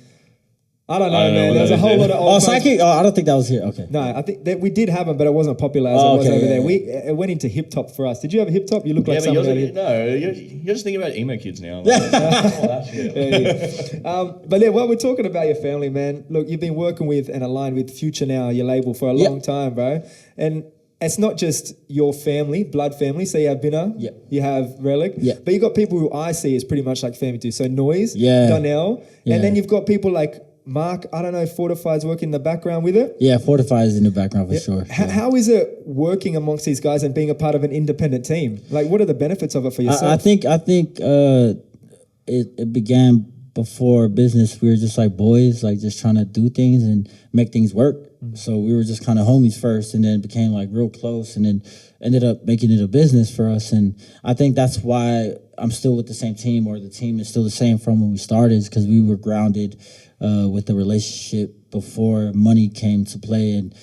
I don't know, I don't know man. what There's that a is whole there. lot of Oh, old phones. Psychic? Oh, I don't think that was here. Okay. No, I think that we did have them, but it wasn't popular as Oh, it was okay, over yeah, there. yeah. It went into hip top for us. Did you have a hip top? You look like Yeah, but someone you're, out of no, you're just thinking about emo kids now. Like, all that shit. But yeah, while we're talking about your family, man, look, you've been working with and aligned with Future Now, your label, for a Yeah. long time, bro. And it's not just your family, blood family. So you have Bina, Yeah. you have Relic, Yeah. but you've got people who I see as pretty much like family too. So Noise, Yeah. Donnell, Yeah. and then you've got people like Mark. I don't know if Fortified's working in the background with it. Yeah, Fortify is in the background for sure. How is it working amongst these guys and being a part of an independent team? Like, what are the benefits of it for yourself? I think it began before business. We were just like boys, like just trying to do things and make things work. So we were just kind of homies first, and then became like real close, and then ended up making it a business for us. And I think that's why I'm still with the same team, or the team is still the same from when we started, is because we were grounded with the relationship before money came to play, and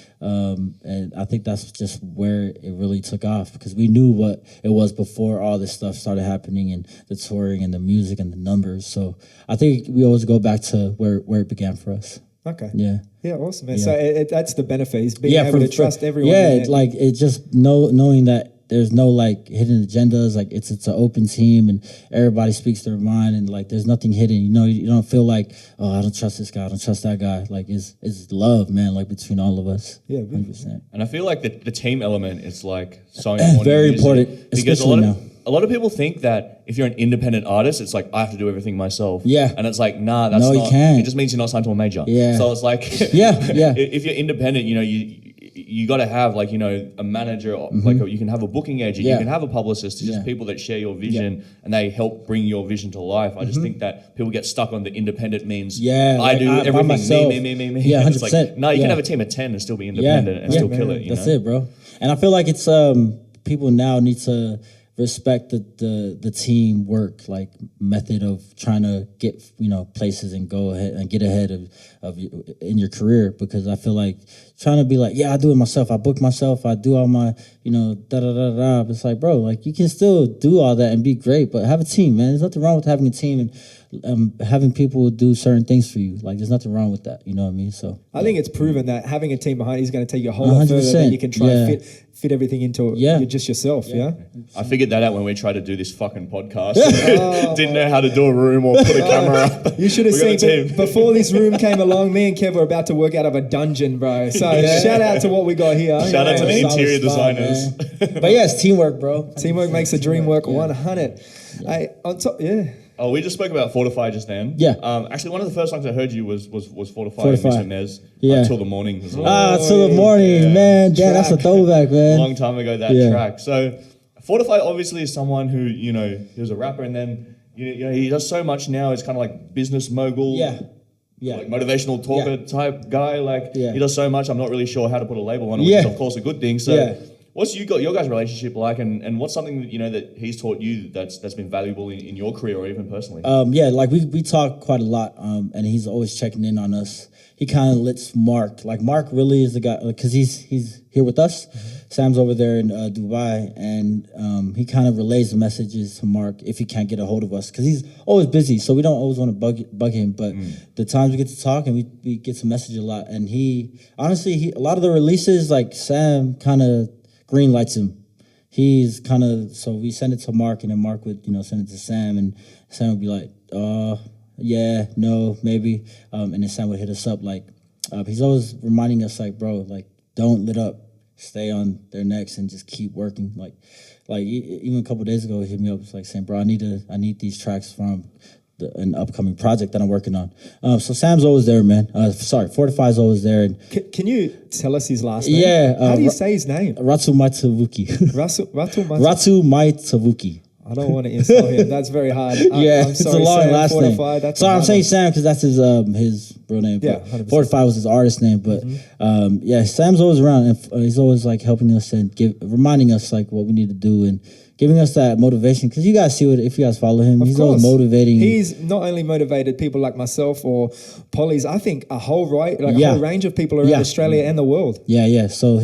I think that's just where it really took off, because we knew what it was before all this stuff started happening, and the touring and the music and the numbers. So I think we always go back to where it began for us. Okay. Yeah. Yeah, awesome, man. Yeah. So that's the benefit, is being able to trust everyone. Yeah, in it. like it just knowing that there's no like hidden agendas. Like it's an open team, and everybody speaks their mind, and like there's nothing hidden. You know, you don't feel like, oh, I don't trust this guy, I don't trust that guy. Like it's love, man. Like between all of us. Yeah, 100%. And I feel like the team element is like so important. Very in music, important, because especially now. a lot of people think that if you're an independent artist, it's like I have to do everything myself. Yeah. And it's like, nah, that's No, you not. can't. It just means you're not signed to a major. Yeah. So it's like, Yeah. If you're independent, you know, you got to have like, you know, a manager, you can have a booking agent, you Yeah. can have a publicist, just Yeah. people that share your vision and they help bring your vision to life. I just think that people get stuck on the independent means. Yeah, I like, do by everything. myself. Me. Yeah, And it's like, 100%. no, you can Yeah. have a team of 10 and still be independent and still kill it. You That's know? it, bro. And I feel like it's people now need to respect the teamwork like method of trying to get places and go ahead and get ahead of in your career, because I feel like trying to be like, yeah, I do it myself, I book myself, I do all my da da da da. But it's like, bro, like you can still do all that and be great, but have a team, man. There's nothing wrong with having a team and having people do certain things for you. Like there's nothing wrong with that. You know what I mean? So I think it's proven that having a team behind you is going to take you a whole lot further than 100%, you can try and fit everything into just yourself. Yeah. I figured that out when we tried to do this fucking podcast. Didn't know how to do a room or put a camera up. You should have We got seen a team. before this room came along. Me and Kev were about to work out of a dungeon, bro. So shout out to what we got here. Shout out to the Solid interior spot, designers. man. But yeah, it's teamwork, bro. Teamwork makes the dream work 100. Hey, on top, Oh, we just spoke about Fortify just then. Yeah. Actually, one of the first songs I heard you was Fortify, Fortify. Mr. Nez. Yeah. Until the Morning as well. Till the morning, Yeah. man. Damn, that's a throwback, man. A long time ago, that Yeah. track. So Fortify obviously is someone who, he was a rapper, and then he does so much now. He's kind of like business mogul. Yeah. Yeah. Like motivational talker type guy. Like Yeah. he does so much. I'm not really sure how to put a label on it, which Yeah. is of course a good thing. So Yeah. what's your guys' relationship like, and what's something that that he's taught you that's been valuable in your career or even personally? Like we talk quite a lot, and he's always checking in on us. He kind of lets Mark, like Mark really is the guy, because he's here with us. Sam's over there in Dubai, and he kind of relays the messages to Mark if he can't get a hold of us, because he's always busy, so we don't always want to bug him. But the times we get to talk and we get to message a lot, and he honestly a lot of the releases, like Sam kind of green lights him. He's kind of, so we send it to Mark, and then Mark would send it to Sam, and Sam would be like, yeah, no, maybe, and then Sam would hit us up like, he's always reminding us like, bro, like don't let up, stay on their necks and just keep working. Like even a couple of days ago, he hit me up, like saying, bro, I need these tracks from an upcoming project that I'm working on. So Sam's always there, man. Fortify's always there. And Can you tell us his last name? Yeah, How do you say his name? Ratu Maitavuki. Ratu Maitavuki. I don't want to insult him. That's very hard. Yeah, I'm it's sorry, a long Sam, last name. Fortify, that's So a I'm hard saying one. Sam because that's his real name. Yeah, but 100%. Fortify was his artist name. But Sam's always around, and he's always like helping us and reminding us like what we need to do and giving us that motivation. Because you guys see if you guys follow him, he's always motivating. He's not only motivated people like myself or Polly's. I think a whole range of people around Australia and the world. Yeah. So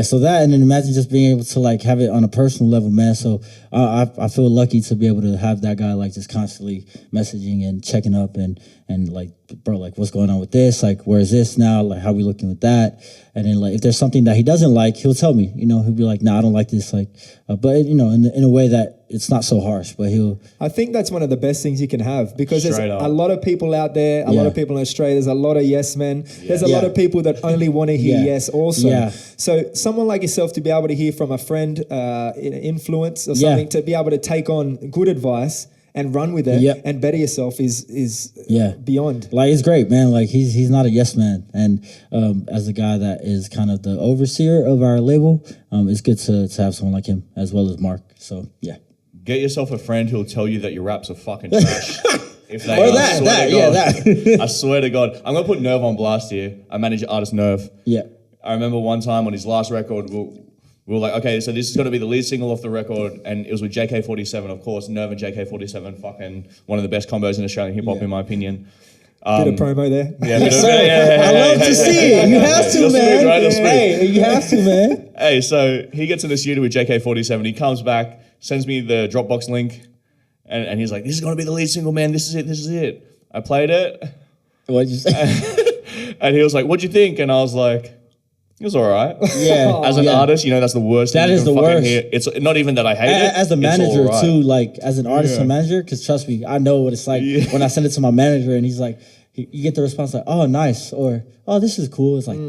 so that, and then imagine just being able to like have it on a personal level, man. So I feel lucky to be able to have that guy like just constantly messaging and checking up and like bro, like what's going on with this? Like where's this now? Like how we looking with that? And then like if there's something that he doesn't like, he'll tell me. You know, he'll be like, nah, I don't like this. Like, but you know, in a way that it's not so harsh. But he'll. I think that's one of the best things you can have because there's Straight up. a lot of people out there, a lot of people in Australia. There's a lot of yes men. There's a lot of people that only want to hear yes also. Yeah. So someone like yourself to be able to hear from a friend, influence or something, to be able to take on good advice and run with it and better yourself is beyond. Like it's great, man. Like he's not a yes man, and as a guy that is kind of the overseer of our label, it's good to have someone like him as well as Mark. So yeah, Get yourself a friend who'll tell you that your raps are fucking trash. If they or are, that. I swear to God, I'm gonna put Nerve on blast here. I manage artist Nerve. Yeah. I remember one time on his last record, we were like, okay, so this is going to be the lead single off the record, and it was with JK47, of course. Nerve and JK47, fucking one of the best combos in Australian hip hop, in my opinion. Bit of promo there. Yeah, I love to see it. You have to, You're man. smooth, right? You're smooth. Hey, you have to, man. Hey, so he gets in the studio with JK47. He comes back, sends me the Dropbox link, and he's like, this is going to be the lead single, man. This is it. I played it. What'd you say? And he was like, what'd you think? And I was like, it was all right. Yeah. As an artist, you know, that's the worst That thing you is can the fucking worst. hear. It's not even that I hate it. As a it's manager all right. too, like as an artist and manager, because trust me, I know what it's like when I send it to my manager and he's like, you get the response like, oh, nice, or oh, this is cool. It's like,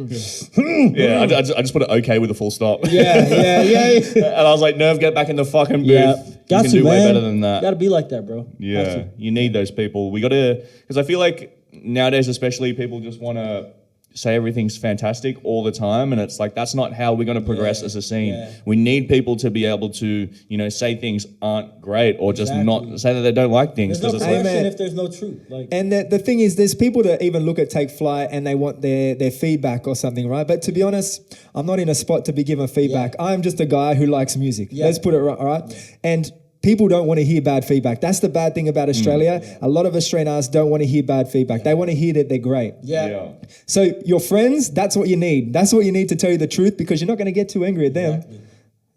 Yeah, I just put it okay with a full stop. yeah. And I was like, Nerve, get back in the fucking booth. Yeah. You Got can to, do way man. better than that. Got to be like that, bro. Got Yeah, to. you need those people. We got to, because I feel like nowadays, especially, people just want to say everything's fantastic all the time, and it's like that's not how we're going to progress as a scene. Yeah. We need people to be able to, you know, say things aren't great or just not say that they don't like things. There's no 'cause it's like, question Amen. if there's no truth. Like, And the thing is, there's people that even look at Take Flight and they want their feedback or something, right? But to be honest, I'm not in a spot to be given feedback. I'm just a guy who likes music. Yeah. Let's put it right, all right? And people don't want to hear bad feedback. That's the bad thing about Australia. A lot of Australian artists don't want to hear bad feedback. They want to hear that they're great. yeah. So your friends, that's what you need. That's what you need to tell you the truth because you're not going to get too angry at them.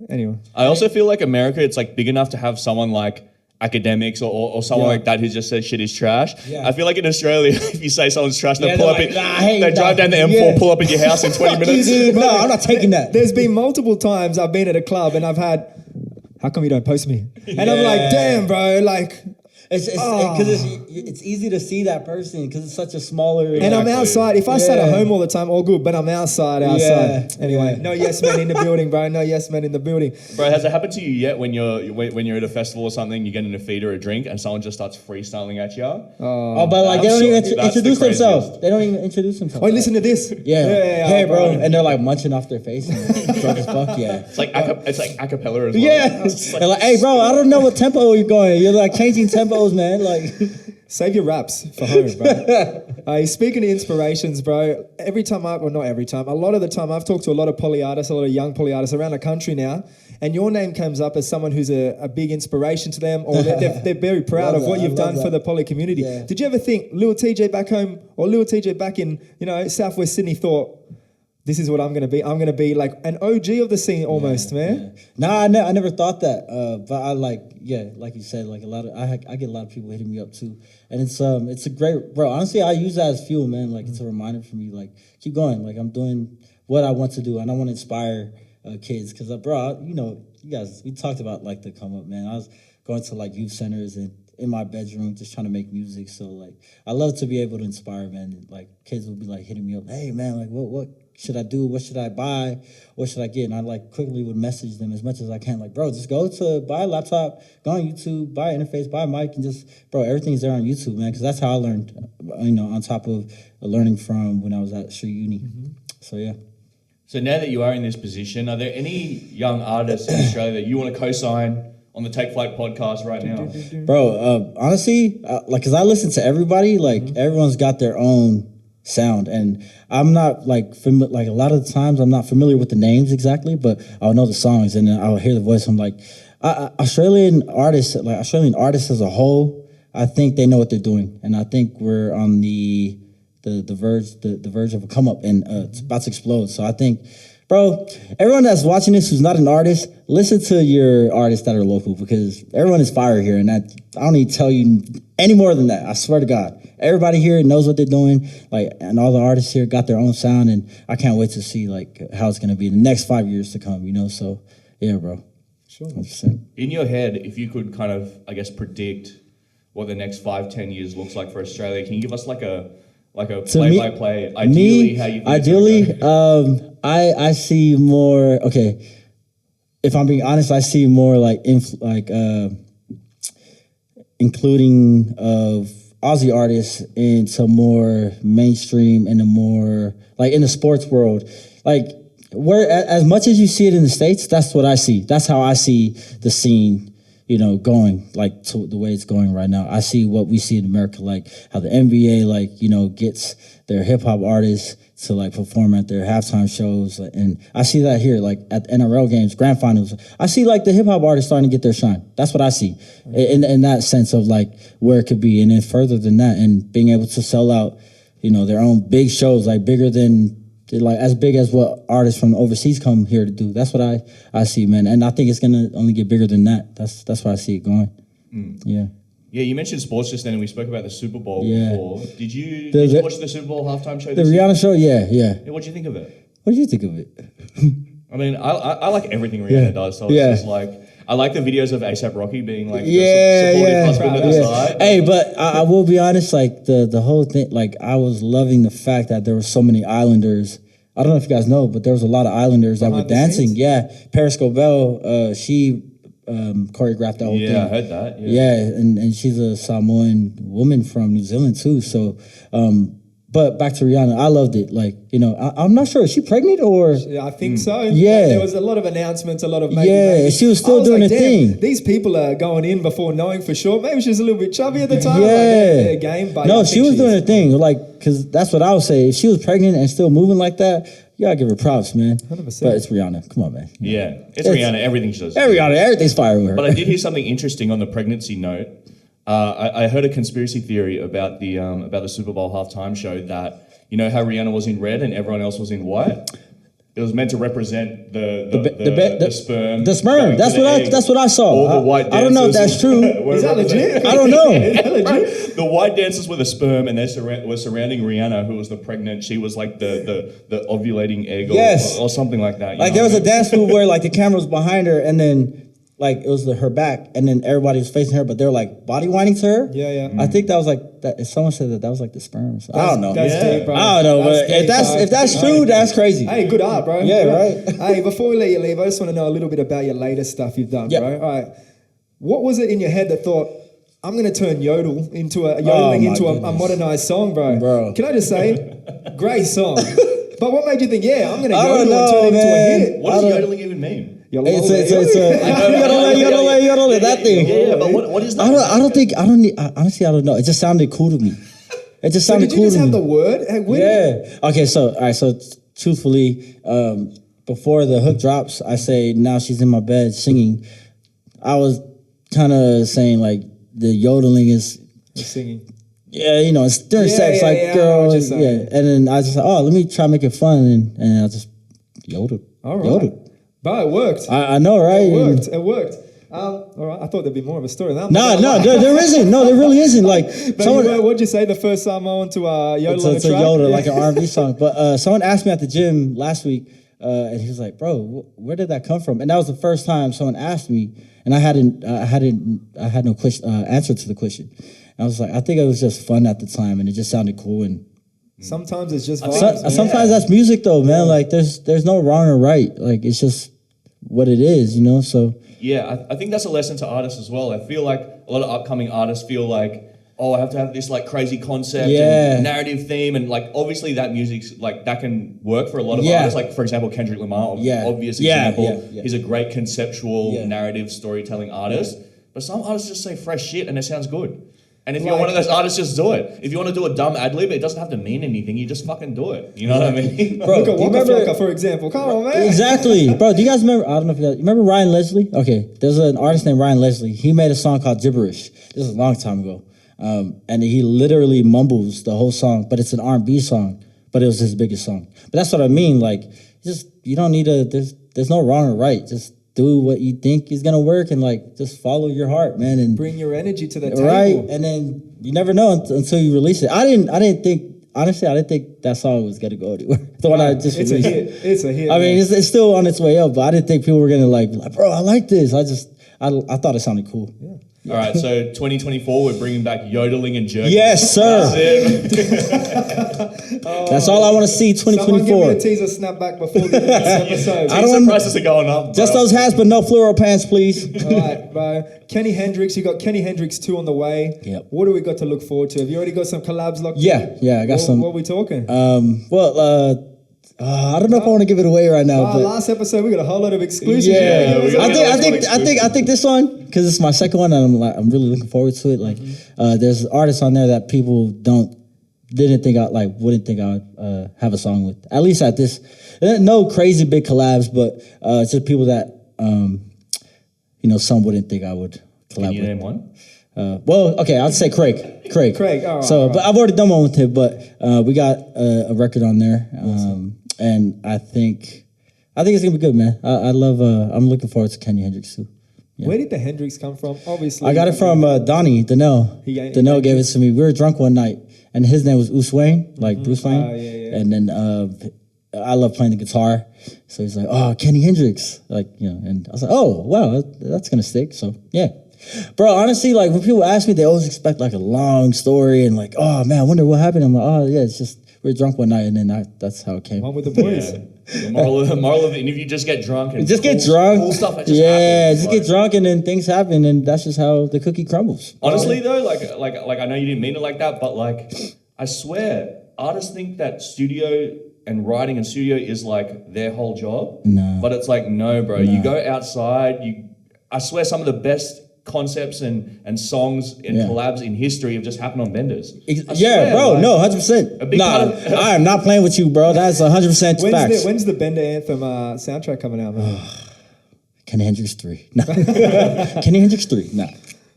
Anyway. I also feel like America, it's like big enough to have someone like academics or someone like that who just says shit is trash. Yeah. I feel like in Australia, if you say someone's trash, they Yeah, pull they're up like, in, nah, hey, they drive down the M4, pull up at your house in 20 minutes. Dude, no, I'm not taking that. There's been multiple times I've been at a club and I've had, how come you don't post me? And I'm like, damn, bro, like... It's because it's easy to see that person because it's such a smaller. And I'm Exactly. outside. If I sat at Yeah. home all the time, all good. But I'm outside. Yeah. Anyway, no yes men in the building, bro. No yes men in the building. Bro, has it happened to you yet when you're at a festival or something, you get in a feed or a drink and someone just starts freestyling at you? Oh, but like they don't even That's introduce the themselves. craziest. They don't even introduce themselves. Oh, listen to this. Yeah. Hey, bro. bro. And they're like munching off their face. And drunk as fuck. Yeah. It's like a cappella as well. Yeah. They're like, hey, bro, I don't know what tempo you're going. You're like changing tempos, man. Like. Save your raps for home, bro. Speaking of inspirations, bro, not every time, a lot of the time I've talked to a lot of poly artists, a lot of young poly artists around the country now, and your name comes up as someone who's a big inspiration to them, or they're very proud of Love what that. you've I done love for that. the poly community. Yeah. Did you ever think Lil TJ back home or Lil TJ back in, Southwest Sydney thought, this is what I'm going to be. I'm going to be like an OG of the scene almost, man. Nah, I never thought that. But I like you said, like I get a lot of people hitting me up too, and it's a great, bro. Honestly, I use that as fuel, man. Like it's a reminder for me, like keep going. Like I'm doing what I want to do, and I want to inspire kids. Cause bro, you guys, we talked about like the come up, man. I was going to like youth centers and in my bedroom just trying to make music. So like I love to be able to inspire, man. And, like kids will be like hitting me up, hey man, like what should I do? What should I buy? What should I get? And I like quickly would message them as much as I can. Like, bro, just go to buy a laptop, go on YouTube, buy an interface, buy a mic, and just, bro, everything's there on YouTube, man. Because that's how I learned, on top of learning from when I was at Street Uni. So, yeah. So now that you are in this position, are there any young artists in Australia that you want to co-sign on the Take Flight podcast right now? Bro, honestly, like, because I listen to everybody, like, everyone's got their own sound, and I'm not like like a lot of the times I'm not familiar with the names exactly, but I'll know the songs and then I'll hear the voice. I'm like, Australian artists as a whole, I think they know what they're doing, and I think we're on the verge of a come up, and it's about to explode. So I think, bro, everyone that's watching this who's not an artist, listen to your artists that are local because everyone is fire here, and I don't need to tell you any more than that. I swear to God. everybody here knows what they're doing. Like, and all the artists here got their own sound, and I can't wait to see like how it's gonna be in the next 5 years to come. You know, so yeah, bro. Sure. 100%. In your head, if you could kind of, I guess, predict what the next 5-10 years looks like for Australia, can you give us like a play-by-play? Ideally, how you think it's gonna go? I see more. Okay, if I'm being honest, I see more like including of Aussie artists into more mainstream and the more like in the sports world, like where as much as you see it in the States, that's what I see. That's how I see the scene, you know, going like to the way it's going right now. I see what we see in America, like how the NBA, like, you know, gets their hip hop artists to like perform at their halftime shows, and I see that here, like at NRL games, grand finals. I see like the hip hop artists starting to get their shine. That's what I see in that sense of like where it could be, and then further than that, and being able to sell out, you know, their own big shows, like bigger than like as big as what artists from overseas come here to do. That's what I see, man, and I think it's gonna only get bigger than that. That's why I see it going. Yeah. Yeah, you mentioned sports just then, and we spoke about the Super Bowl Yeah. before. Did you watch the Super Bowl halftime show? The Rihanna show, yeah. Yeah, what do you think of it? What do you think of it? I mean, I like everything Rihanna does. So it's just like, I like the videos of ASAP Rocky being like the supportive husband at the side. Hey, but I will be honest, like the whole thing, like I was loving the fact that there were so many Islanders. I don't know if you guys know, but there was a lot of Islanders that were dancing. scenes? Yeah, Paris Scobell, she choreographed that whole thing. Yeah, I heard that. Yeah, and she's a Samoan woman from New Zealand too. So, but back to Rihanna, I loved it. Like, you know, I'm not sure, is she pregnant or? Yeah, I think so. Yeah. There was a lot of announcements, a lot of maybe. Yeah, she was still doing her thing. These people are going in before knowing for sure. Maybe she was a little bit chubby at the time. Yeah. Like their game, but No, I she think was doing her she's- thing. Like, because that's what I would say. If she was pregnant and still moving like that, you gotta give her props, man. 100%. But it's Rihanna. Come on, man. Yeah, it's Rihanna. Everything she does. Rihanna, everything's fire with her. But I did hear something interesting on the pregnancy note. I heard a conspiracy theory about the Super Bowl halftime show that, you know how Rihanna was in red and everyone else was in white? It was meant to represent the sperm. The sperm. going to That's the what egg. that's what I saw. All the white dancers. I don't know if that's true. were Is that legit? I don't know. Is that legit? The white dancers were the sperm, and they were surrounding Rihanna, who was the pregnant. She was like the ovulating egg, or something like that. Like there was a dance move where like the camera was behind her, and then like it was her back, and then everybody was facing her, but they're like body winding to her. Yeah. I think that was like that. If someone said that was like the sperm. So I don't know. That's deep, bro. I don't know, but deep, if that's true, that's crazy. Hey, good art, bro. Yeah, Good right. art. Hey, before we let you leave, I just want to know a little bit about your latest stuff you've done, Yep. bro. All right. What was it in your head that thought, I'm going to turn yodeling into a goodness. modernized song, bro? Bro. Can I just say, great song. But what made you think, I'm going to I don't yodel and turn it know, into a man. hit? What does yodeling even mean? Yodel, It's yodel. you gotta let that thing. Yeah, but what is that? Honestly, I don't know. It just sounded cool to me. It just So sounded did you cool just to have me. the word? Hey, Okay, so all right, so truthfully, before the hook drops, I say now she's in my bed singing. I was kind of saying like the yodeling is, Singing. yeah, you know, it's during sex, like I know girl, what you're yeah. saying. And then I just let me try to make it fun, and I just yodeled. All right. Yodeled. But it worked. I know, right? It worked. All right. I thought there'd be more of a story. No, there isn't. No, there really isn't. Like But what'd you say the first time I went to yodel on a to track? yodel, Yeah. like an R&B song. But someone asked me at the gym last week, and he was like, "Bro, where did that come from?" And that was the first time someone asked me, and I had no answer to the question. And I was like, I think it was just fun at the time, and it just sounded cool. And Sometimes it's just vibes. sometimes that's music, though, man. Like there's no wrong or right. Like it's just what it is, you know. So Yeah, I think that's a lesson to artists as well. I feel like a lot of upcoming artists feel like, I have to have this like crazy concept and narrative theme, and like obviously that music's like that can work for a lot of artists. Like for example, Kendrick Lamar, obvious example. He's a great conceptual narrative storytelling artist. But some artists just say fresh shit and it sounds good. And if you're one of those artists, just do it. If you want to do a dumb ad lib, it doesn't have to mean anything. You just fucking do it. You know what I mean? Bro, look at do you Waka remember- Flocka, for example. Come on, man. exactly, bro. Do you guys remember? I don't know if you guys remember Ryan Leslie. Okay, there's an artist named Ryan Leslie. He made a song called Gibberish. This is a long time ago, and he literally mumbles the whole song, but it's an R&B song. But it was his biggest song. But that's what I mean. Like, just you don't need a. There's no wrong or right. Just do what you think is gonna work and like just follow your heart, man, and Bring your energy to the table. right. And then you never know until you release it. I didn't think that song was gonna go anywhere. The one I just It's a released. hit. It's a hit. I mean, man. it's still on its way up, but I didn't think people were gonna like, bro, I like this. I thought it sounded cool. Yeah. All right, so 2024, we're bringing back yodeling and jerking. Yes, sir. That's it. That's all I want to see. Someone give me 2024. a teaser snapback before the next episode. I don't Pizza want- prices are going up. Just bro. those hats, but no fluoro pants, please. All right, bro. Kenny Hendrix, you got Kenny Hendrix 2 on the way. Yep. What do we got to look forward to? Have you already got some collabs locked in? Yeah, I got some. What are we talking? I don't know if I want to give it away right now, but last episode we got a whole lot of exclusive. yeah, we got I think this one, because it's my second one, and I'm really looking forward to it. Like, there's artists on there that people wouldn't think I would have a song with. At least at this, no crazy big collabs, but just people that some wouldn't think I would collab Can you with. name one? Okay, I'd say Craig. Craig, all right, So, all right. but I've already done one with him. But we got a record on there, and I think it's gonna be good, man. I love. I'm looking forward to Kennyon Hendrix too. Yeah. Where did the Hendrix come from? Obviously, I got it from Donnie Donnell. Donnell gave it to me. We were drunk one night, and his name was Bruce Wayne, like Bruce Wayne. Yeah. And then I love playing the guitar, so he's like, "Oh, Kenny Hendrix," and I was like, "Oh, wow, that's gonna stick." So yeah. Bro, honestly, like when people ask me, they always expect like a long story and like, oh man, I wonder what happened. I'm like, oh yeah, it's just we were drunk one night and then that's how it came. One with the boys. The moral of the interview, just get drunk and Just get cool- drunk. Cool stuff that just yeah, happens. just get drunk and then things happen and that's just how the cookie crumbles. Honestly though, like I know you didn't mean it like that, but like I swear, artists think that studio and writing and studio is like their whole job. No. But it's like no, bro. You go outside. I swear, some of the best concepts and songs and Yeah. collabs in history have just happened on benders. I Yeah, swear, bro, like, no, 100%. A big part of- I am not playing with you, bro. That's 100% facts. When's the Bender Anthem soundtrack coming out, man? Kenny Hendrix 3. No. Kenny Hendrix 3. No.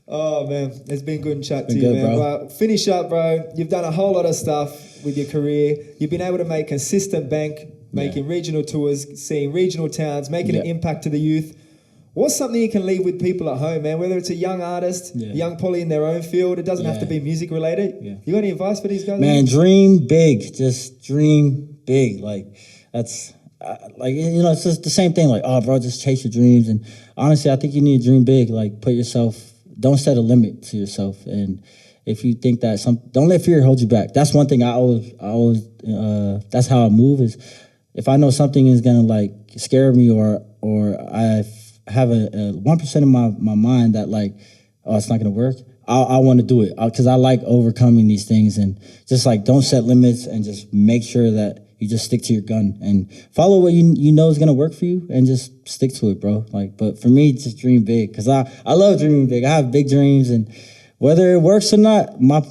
Oh man, it's been good and chat to Been you, good, man. bro. Well, finish up, bro. You've done a whole lot of stuff with your career. You've been able to make consistent bank, making regional tours, seeing regional towns, making an Yeah. impact to the youth. What's something you can leave with people at home, man? Whether it's a young artist, Yeah. young poly in their own field, it doesn't have to Yeah. be music related. Yeah. You got any advice for these guys? Man, dream big. Just dream big. Like that's it's just the same thing. Like, oh, bro, just chase your dreams. And honestly, I think you need to dream big. Like, don't set a limit to yourself. And if you think that don't let fear hold you back. That's one thing I always. That's how I move. Is if I know something is gonna like scare me or I have a 1% in my mind that like, oh, it's not gonna work. I want to do it because I like overcoming these things and just like don't set limits and just make sure that you just stick to your gun and follow what you know is gonna work for you and just stick to it, bro. Like, but for me, just dream big because I love dreaming big. I have big dreams and whether it works or not, my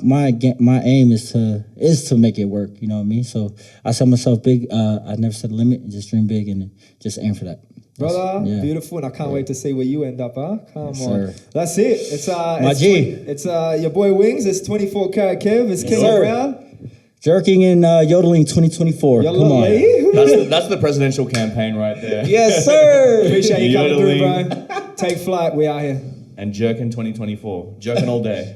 aim is to make it work. You know what I mean? So I set myself big. I never set a limit and just dream big and just aim for that. Brother, Yeah. beautiful, and I can't wait to see where you end up, huh? Come on. sir. That's it. It's My G. It's your boy Wings. It's 24 Karat Kev. It's Kennyon sir. Brown. Jerking and yodeling 2024. Yo, Come on. That's the presidential campaign right there. Yes, sir. Appreciate you coming through, Yodeling. bro. Take flight. We out here. And Jerkin 2024. Jerkin all day.